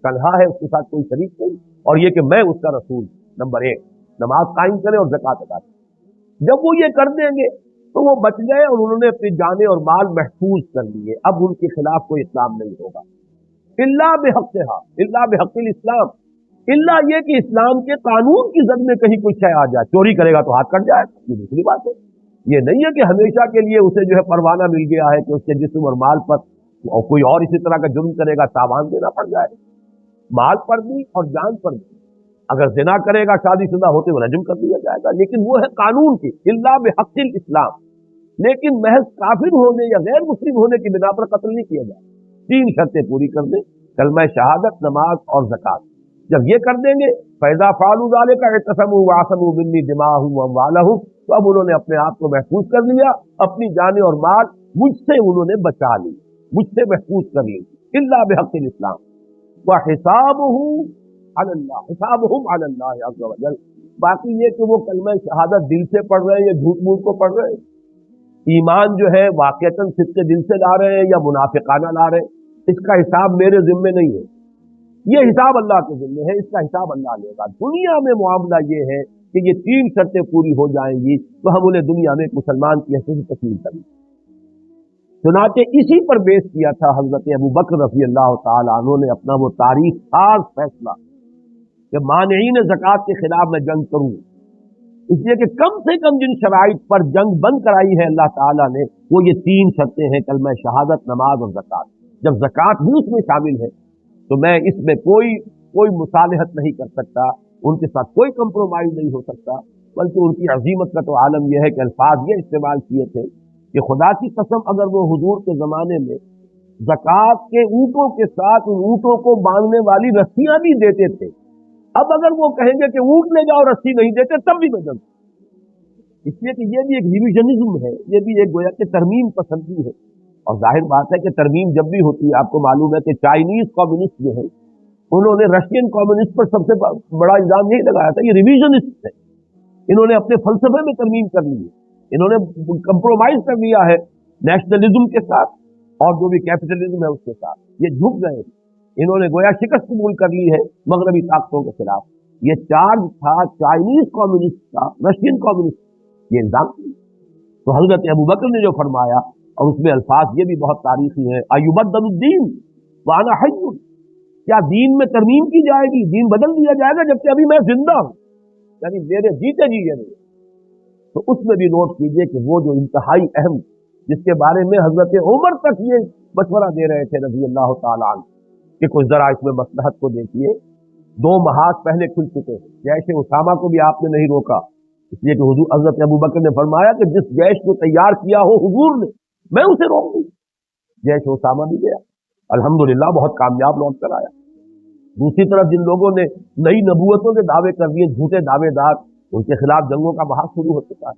تنہا ہے, اس کے ساتھ کوئی شریک نہیں, اور یہ کہ میں اس کا رسول. نمبر 1 نماز قائم کرے اور زکات ادا کرے. جب وہ یہ کر دیں گے تو وہ بچ گئے اور انہوں نے اپنی جانیں اور مال محفوظ کر لیے. اب ان کے خلاف کوئی اسلام نہیں ہوگا الا بحقھا, الا بحق الاسلام, الا یہ کہ اسلام کے قانون کی زد میں کہیں کوئی شے آ جائے. چوری کرے گا تو ہاتھ کٹ جائے, یہ دوسری بات ہے. یہ نہیں ہے کہ ہمیشہ کے لیے اسے جو ہے پروانہ مل گیا ہے کہ اس کے جسم اور مال پر اور کوئی اور اسی طرح کا جرم کرے گا تاوان دینا پڑ جائے, مال پر بھی اور جان پر بھی. اگر زنا کرے گا شادی شدہ ہوتے ہوئے رجم کر دیا جائے گا, لیکن وہ ہے قانون کی الا بحق الاسلام. لیکن محض کافر ہونے یا غیر مسلم ہونے کی بنا پر قتل نہیں کیا جائے. 3 شرطیں پوری کر دیں, کلمہ شہادت, نماز اور زکات. جب یہ کر دیں گے فَإِذَا فَعَلُوا ذَلِكَ اعْتَصَمُوا وَعَصَمُوا مِنِّي دِمَاءَهُمْ وَأَمْوَالَهُمْ, تو اب انہوں نے اپنے آپ کو محفوظ کر لیا, اپنی جانیں اور مال مجھ سے انہوں نے بچا لی, مجھ سے محفوظ کر لی. الا بحق الاسلام وحسابهم علی اللہ, حسابهم علی اللہ عز وجل. باقی یہ کہ وہ کلمہ شہادت دل سے پڑھ رہے ہیں یا جھوٹ موٹ کو پڑھ رہے ہیں, ایمان جو ہے واقعتاً صدق دل سے لا رہے ہیں یا منافقانہ لا رہے ہیں, اس کا حساب میرے ذمے نہیں ہے, یہ حساب اللہ کے ذمے ہے, اس کا حساب اللہ لے گا. دنیا میں معاملہ یہ ہے کہ یہ 3 شرطیں پوری ہو جائیں گی تو ہم انہیں دنیا میں ایک مسلمان کی حیثیت سے تسلیم کریں. چنانچہ اسی پر بیس کیا تھا حضرت ابو بکر رضی اللہ تعالی عنہ نے اپنا وہ تاریخ ساز فیصلہ کہ مانعین زکوٰۃ کے خلاف میں جنگ کروں. اس لیے کہ کم سے کم جن شرائط پر جنگ بند کرائی ہے اللہ تعالیٰ نے وہ یہ 3 شرطیں ہیں, کلمہ شہادت, نماز اور زکوٰۃ. جب زکوٰۃ بھی اس میں شامل ہے تو میں اس میں کوئی مصالحت نہیں کر سکتا, ان کے ساتھ کوئی کمپرومائز نہیں ہو سکتا. بلکہ ان کی عظیمت کا تو عالم یہ ہے کہ الفاظ یہ استعمال کیے تھے کہ خدا کی قسم اگر وہ حضور کے زمانے میں زکوٰۃ کے اونٹوں کے ساتھ ان اونٹوں کو باندھنے والی رسیاں بھی دیتے تھے, اب اگر وہ کہیں گے کہ اونٹ لے جاؤ رسی نہیں دیتے تب بھی میں جنگ. اس لیے کہ یہ بھی ایک ریویژنزم ہے, یہ بھی ایک گویا کہ ترمیم پسندی ہے. اور ظاہر بات ہے کہ ترمیم جب بھی ہوتی ہے, آپ کو معلوم ہے کہ چائنیز کمیونسٹ جو ہے انہوں نے رشین کمیونسٹ پر سب سے بڑا الزام یہی لگایا تھا, یہ ریویژنسٹ ہے, انہوں نے اپنے فلسفے میں ترمیم کر لی ہے, انہوں نے کمپرومائز کر لیا ہے نیشنلزم کے ساتھ اور جو بھی کیپٹلزم ہے اس کے ساتھ, یہ جھک گئے, انہوں نے گویا شکست قبول کر لی ہے مغربی طاقتوں کے خلاف. یہ چارج تھا چائنیز کمیونسٹ کا, رشین کمیونسٹ, یہ الزام تھی. تو حضرت ابوبکر نے جو فرمایا, اور اس میں الفاظ یہ بھی بہت تاریخی ہیں, ایبدل الدین وانا حی, کیا دین میں ترمیم کی جائے گی, دین بدل دیا جائے گا جبکہ ابھی میں زندہ ہوں, یعنی میرے جیتے جی یہ نہیں. تو اس میں بھی نوٹ کیجئے کہ وہ جو انتہائی اہم, جس کے بارے میں حضرت عمر تک یہ مشورہ دے رہے تھے رضی اللہ تعالیٰ عنہ کہ کچھ ذرا اس میں مصلحت کو دیکھیے. 2 محاذ پہلے کھل چکے ہیں, جیش اسامہ کو بھی آپ نے نہیں روکا, اس لیے کہ حضور حضرت ابوبکر نے فرمایا کہ جس جیش کو تیار کیا ہو حضور نے میں اسے روک دوں. جیش اسامہ بھی گیا, الحمدللہ بہت کامیاب لوٹ کر آیا. دوسری طرف جن لوگوں نے نئی نبوتوں کے دعوے کر دیے, جھوٹے دعوے دار, ان کے خلاف جنگوں کا محاذ شروع ہو چکا ہے.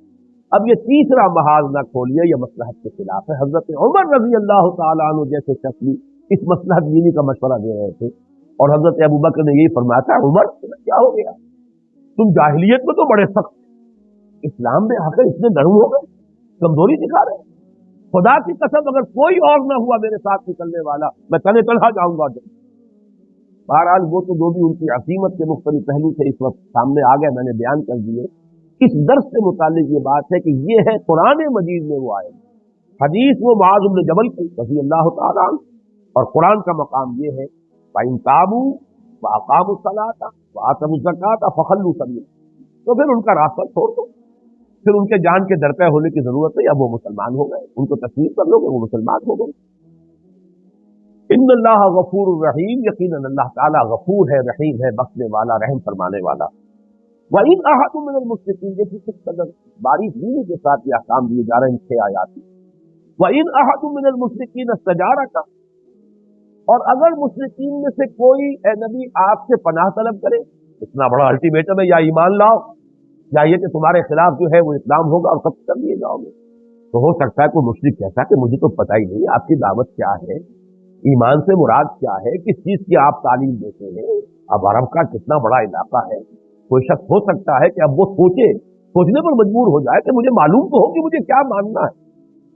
اب یہ تیسرا محاذ نہ کھولیے, یہ مصلحت کے خلاف ہے. حضرت عمر رضی اللہ تعالیٰ عنہ جیسے شخص بھی اس مصلحت دینی کا مشورہ دے رہے تھے, اور حضرت ابوبکر نے یہی فرمایا تھا, عمر کیا ہو گیا, تم جاہلیت میں تو بڑے سخت, اسلام میں آ کر اتنے نرم ہو گئے, کمزوری دکھا رہے. خدا کی قسم اگر کوئی اور نہ ہوا میرے ساتھ نکلنے والا, میں تنہا جاؤں گا. بہرحال وہ تو جو بھی ان की अजीमत के मुख्तलिफ पहलू थे इस वक्त सामने आ गए, मैंने बयान कर दिए। इस दर्स से मुतालिक ये बात है कि ये है कुरान मजीद में वो आए, हदीस वो मुआज़ इब्न जबल की रज़ी अल्लाह तआला अन्हु, और कुरान का मकाम ये है फ़इन ताबू व अक़ामु सलाता व आतमु ज़काता फ़ख़ल्लू सबीला, तो फिर उनका रास्ता छोड़ दो, फिर उनके जान के दरपे होने की जरूरत नहीं, अब वो मुसलमान हो गए, उनको तस्लीम कर लोगे, वो मुसलमान हो गए। इन्नल्लाह गफूरुर रहीम, यकीनन अल्लाह ताला गफूर है, रहीम है, बख्शने वाला, रहम फरमाने वाला। व इन अहदुम मिनल मुश्रिकीन, ये किस कदर बारीकी के साथ ये अहकाम दिए जा रहे हैं इन 6 आयात में। व इन अहदुम मिनल मुश्रिकीन इस्तजारका, और अगर मुश्रिकीन में से कोई ए नबी आपसे पनाह तलब करे, इतना बड़ा अल्टीमेटम है, या ईमान लाओ या ये कि तुम्हारे खिलाफ जो है वो इस्लाम होगा और कत्ल कर दिए जाओगे, तो हो सकता है कोई मुश्रिक कहता कि मुझे तो पता ही नहीं आपकी दावत क्या है, ईमान से मुराद क्या है, किस चीज की आप तालीम देते हैं। अब अरब का कितना बड़ा इलाका है, कोई शख्स हो सकता है कि अब वो सोचने पर मजबूर हो जाए कि मुझे मालूम तो हो कि मुझे क्या मानना है,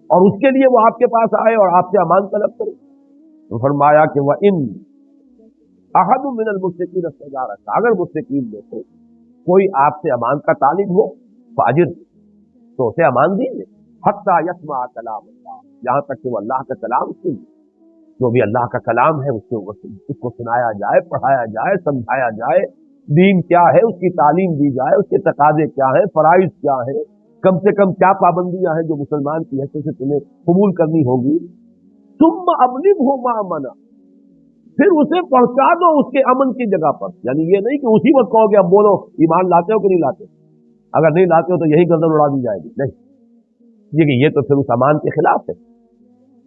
और उसके लिए वो आपके पास आए और आपसे अमान तलब करे। तो फरमाया कि वह इन अहदु मिनल मुश्रिकीन इस्तजारक, अगर मुश्रिकीन में से कोई आपसे अमान का तालिब हो फाजिर, तो उसे अमान दीजिए, हत्ता यस्मा कलाम अल्लाह, यहाँ तक कि वो अल्लाह का कलाम सुन, जो भी अल्लाह का कलाम है उसको सुनाया जाए, पढ़ाया जाए, समझाया जाए, दीन क्या है उसकी तालीम दी जाए, उसके तकाजे क्या है, फराइज क्या है, कम से कम क्या पाबंदियां हैं जो मुसलमान की हैसियत से तुम्हें कबूल करनी होगी। तुम अबलिगहु मा मना, फिर उसे पहुंचा दो उसके अमन की जगह पर, यानी ये नहीं कि उसी वक्त कहोगे अब बोलो ईमान लाते हो कि नहीं लाते, अगर नहीं लाते हो तो यही गर्दन उड़ा दी जाएगी, नहीं, ये तो फिर उस अमान के खिलाफ है।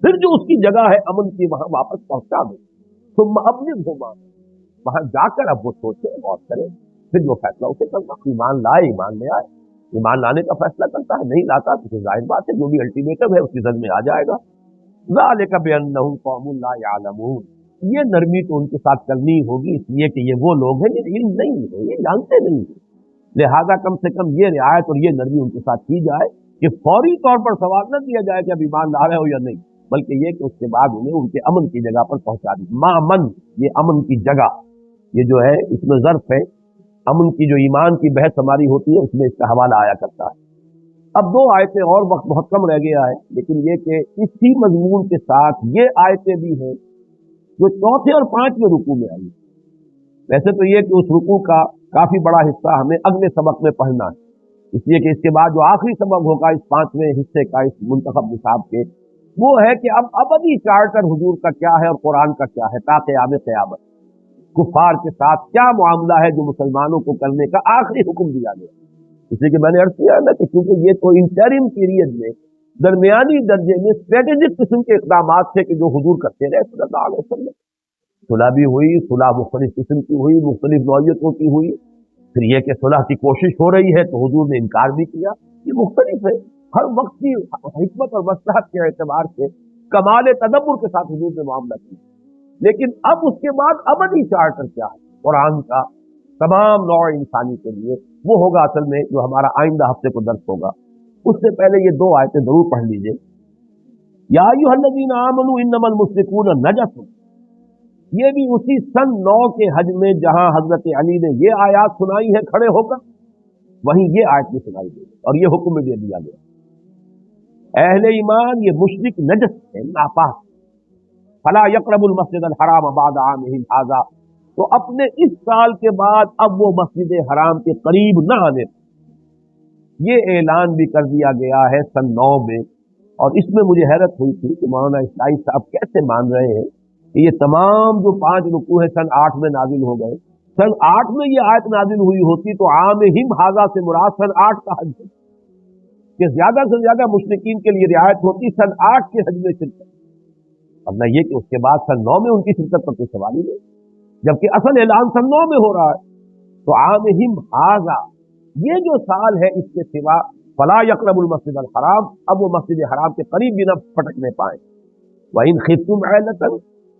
फिर जो उसकी जगह है अमन की वहां वापस पहुंचा दो, तुम अबलिगहु मा, वहां जाकर अब वो सोचे गौर करे, फिर जो फैसला उसे करना, ईमान लाए ईमान ले आए, ईमान लाने का फैसला करता है, नहीं लाता तो जाहिर बात है जो भी अल्टीमेटम है उसकी जद में आ जाएगा। ज़ालिका बिअन्नहुम कौमुन ला यअलमून, ये नरमी तो उनके साथ करनी होगी, इसलिए कि ये वो लोग हैं जिन्हें इल्म नहीं है, ये जानते नहीं है, लिहाजा कम से कम ये रियायत और ये नरमी उनके साथ की जाए कि फौरी तौर पर सवाल न किया जाए कि अब ईमान ला रहे हो या नहीं, बल्कि ये कि उसके बाद उन्हें उनके अमन की जगह पर पहुंचा दी। मामन, ये अमन की जगह, ये जो है इसमें ज़र्फ है, अमन की जो ईमान की बहस हमारी होती है उसमें इसका हवाला आया करता है। अब 2 आयतें और, वक्त बहुत कम रह गया है, लेकिन ये कि इसी मजमून के साथ ये आयतें भी हैं जो 4थे और 5वें रुकू में आई। वैसे तो ये कि उस रुकू का काफी बड़ा हिस्सा हमें अगले सबक में पढ़ना है, इसलिए कि इसके बाद जो आखिरी सबक होगा इस 5वें हिस्से का, इस मुंतखब निसाब के, वो है कि अब अबदी चार्टर हुजूर का क्या है और कुरान का क्या है, ता क़याम क़यामत कुफार के साथ क्या मामला है जो मुसलमानों को करने का आखिरी हुक्म दिया गया। इसलिए कि मैंने अर्ज किया ना कि क्योंकि ये तो इंटरिम पीरियड में दरमियानी दर्जे में स्ट्रेटेजिक किस्म के इकदाम थे कि जो हुजूर करते रहे सल्लल्लाहु अलैहि वसल्लम। सुलह भी हुई, सुलह मुख्तलिफ किस्म की हुई, मुख्तलिफ नौइयतों की हुई, फिर ये कि सुलह की कोशिश हो रही है तो हुजूर ने इनकार भी किया, ये मुख्तलिफ है, हर वक्त की हिकमत और मसलहत के एतबार से कमाल तदब्बुर के साथ हुजूर ने मामला किया। लेकिन अब उसके बाद अबदी चार्टर क्या है कुरान का तमाम नौ इंसानी के लिए, वो होगा असल में जो हमारा आइंदा हफ्ते को दर्स होगा। उससे पहले ये 2 आयतें जरूर पढ़ लीजिए। या अय्युहल्लज़ीना आमनू इन्नमल मुश्रिकून नजस, ये भी उसी सन 9 के हज में जहां हजरत अली ने ये आयत सुनाई है खड़े होकर, वहीं ये आयत भी सुनाई गई और ये हुक्म दे दिया गया, अहले ईमान ये मुशरिक नजस है, नापाक, फला यक़रबुल मस्जिदल हराम बाद आमिहिम हाज़ा, तो अपने इस साल के बाद अब वो मस्जिद हराम के करीब न आने, ये ऐलान भी कर दिया गया है सन 9 में। और इसमें मुझे हैरत हुई थी कि मौलाना इस्माइल साहब कैसे मान रहे हैं कि ये तमाम जो 5 रुकू है सन 8 में नाजिल हो गए। सन 8 में ये आयत नाजिल हुई होती तो आमिहिम हाज़ा से मुराद सन 8 का हज है कि ज्यादा से ज्यादा मुश्रिकीन के लिए रियायत होती सन 8 के हज में शिरकत, अब न ये कि उसके बाद सन 9 में उनकी शिरकत पर कोई सवाल ही नहीं, जबकि असल ऐलान सन 9 में हो रहा है। तो आमिहिम हाज़ा ये जो साल है, इसके सिवा फला यक़रबुल मस्जिदल हराम, अब वो मस्जिद हराम के करीब भी न फटकने पाए। वह इन खिफ्तुम ऐलतन,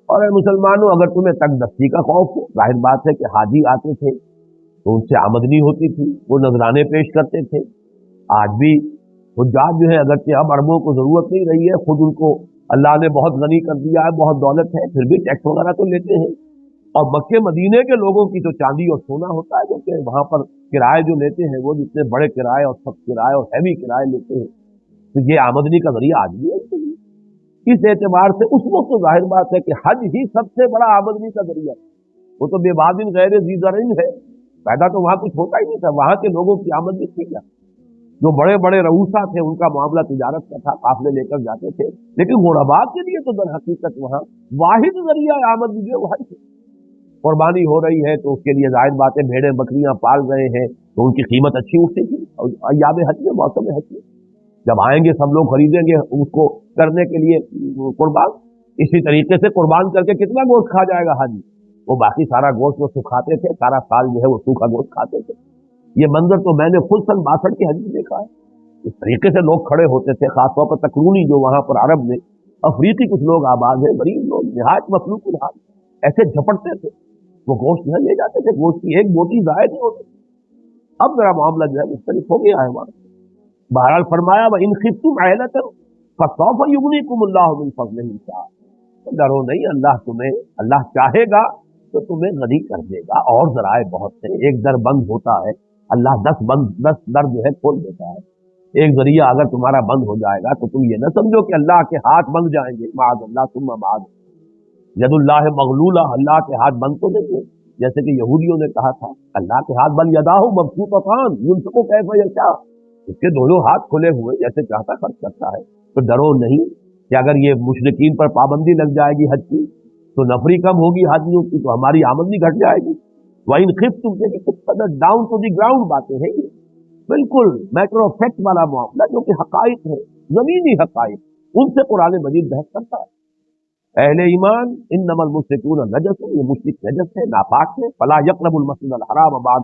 और मुसलमानों अगर तुम्हें तकदस्ती का खौफ हो, जाहिर बात है कि हाजी आते थे तो उनसे आमदनी होती थी, वो नजराने पेश करते थे। आज भी हुज्जाज जो है, अगरचे अब अरबों को जरूरत नहीं रही है, खुद उनको अल्लाह ने बहुत गनी कर दिया है, बहुत दौलत है, फिर भी टैक्स वगैरह तो लेते हैं। اور मक्के मदीने के लोगों की तो चांदी और सोना होता है, क्योंकि वहां पर किराए जो लेते हैं वो जितने बड़े किराए और सब किराए और हैवी किराए लेते हैं, तो ये आमदनी का जरिया आज भी है इसके लिए। इस एतबार से उस वक्त तो जाहिर बात है कि हज ही सबसे बड़ा आमदनी का जरिया है। वो तो बेबादिन गैर ज़ीज़रइन है, पैदा तो वहां कुछ होता ही नहीं था, वहां के लोगों की आमदनी थी क्या? जो बड़े बड़े रऊसा थे उनका मामला तिजारत का था, काफले लेकर जाते थे, लेकिन गुरबा के लिए तो दर हकीकत वहां वाहिद जरिया आमदनी जो वही थे। कुर्बानी हो रही है तो उसके लिए जाहिर बात है भेड़ें बकरियां पाल रहे हैं तो उनकी कीमत अच्छी उठेगी। और अय्याम हज में, मौसम हज में जब आएंगे सब लोग खरीदेंगे उसको करने के लिए कुर्बान। इसी तरीके से कुर्बान करके कितना गोश्त खा जाएगा हाजी? वो बाकी सारा गोश्त वो सुखाते थे, सारा साल जो है वो सूखा गोश्त खाते थे। ये मंजर तो मैंने खुद सन 62 के हज में देखा है। इस तरीके से लोग खड़े होते थे, खासतौर पर तकरूनी जो वहां पर अरब में अफ्रीकी कुछ लोग आबाद है, गरीब लोग, निहायत मखलूक हाल, ऐसे झपटते थे, वो गोश्त न ले जाते थे, गोश्त की एक बोटी जाया नहीं होती। अब जरा मामला जो है मुख्तलिफ हो गया है वहां। बहरहाल फरमाया व इन खिफ्तुम अयलतन फसौफ युगनीकुमुल्लाहु मिन फज़लिही इंशा, तो डरो नहीं, अल्लाह चाहेगा तो तुम्हें गनी कर देगा। और जराए बहुत से, एक दर बंद होता है अल्लाह 10 दर जो है खोल देता है। एक जरिया अगर तुम्हारा बंद हो जाएगा तो तुम ये ना समझो कि अल्लाह के हाथ बंद जाएंगे, माअज़ल्लाह सुम्मा माअज़, यदुल्लाह मगलूला, अल्लाह के हाथ बंद तो नहीं है। जैसे कि यहूदियों ने कहा था अल्लाह के हाथ बंद, यदाहु मबसूततान युनफिकु कैफ यशा, उसके दोनों हाथ खुले हुए जैसे चाहता खर्च करता है। तो डरो नहीं कि अगर ये मुशरिकीन पर पाबंदी लग जाएगी हज की तो नफरी कम होगी हाजियों की, तो हमारी आमदनी घट जाएगी। वहीं खिफ्तुम से कि कुछ कदर डाउन टू दी ग्राउंड बातें हैं ये, बिल्कुल मैटर ऑफ फैक्ट वाला मामला जो कि हकाइक है, जमीनी हकाइक, उनसे कुरान मजीद बहस करता है। अहले ईमान, इन्नमल मुश्रिकून नजस, ये मुश्रिक नजस है, नापाक है, फला यक़रबुल मस्जिदल हराम बाद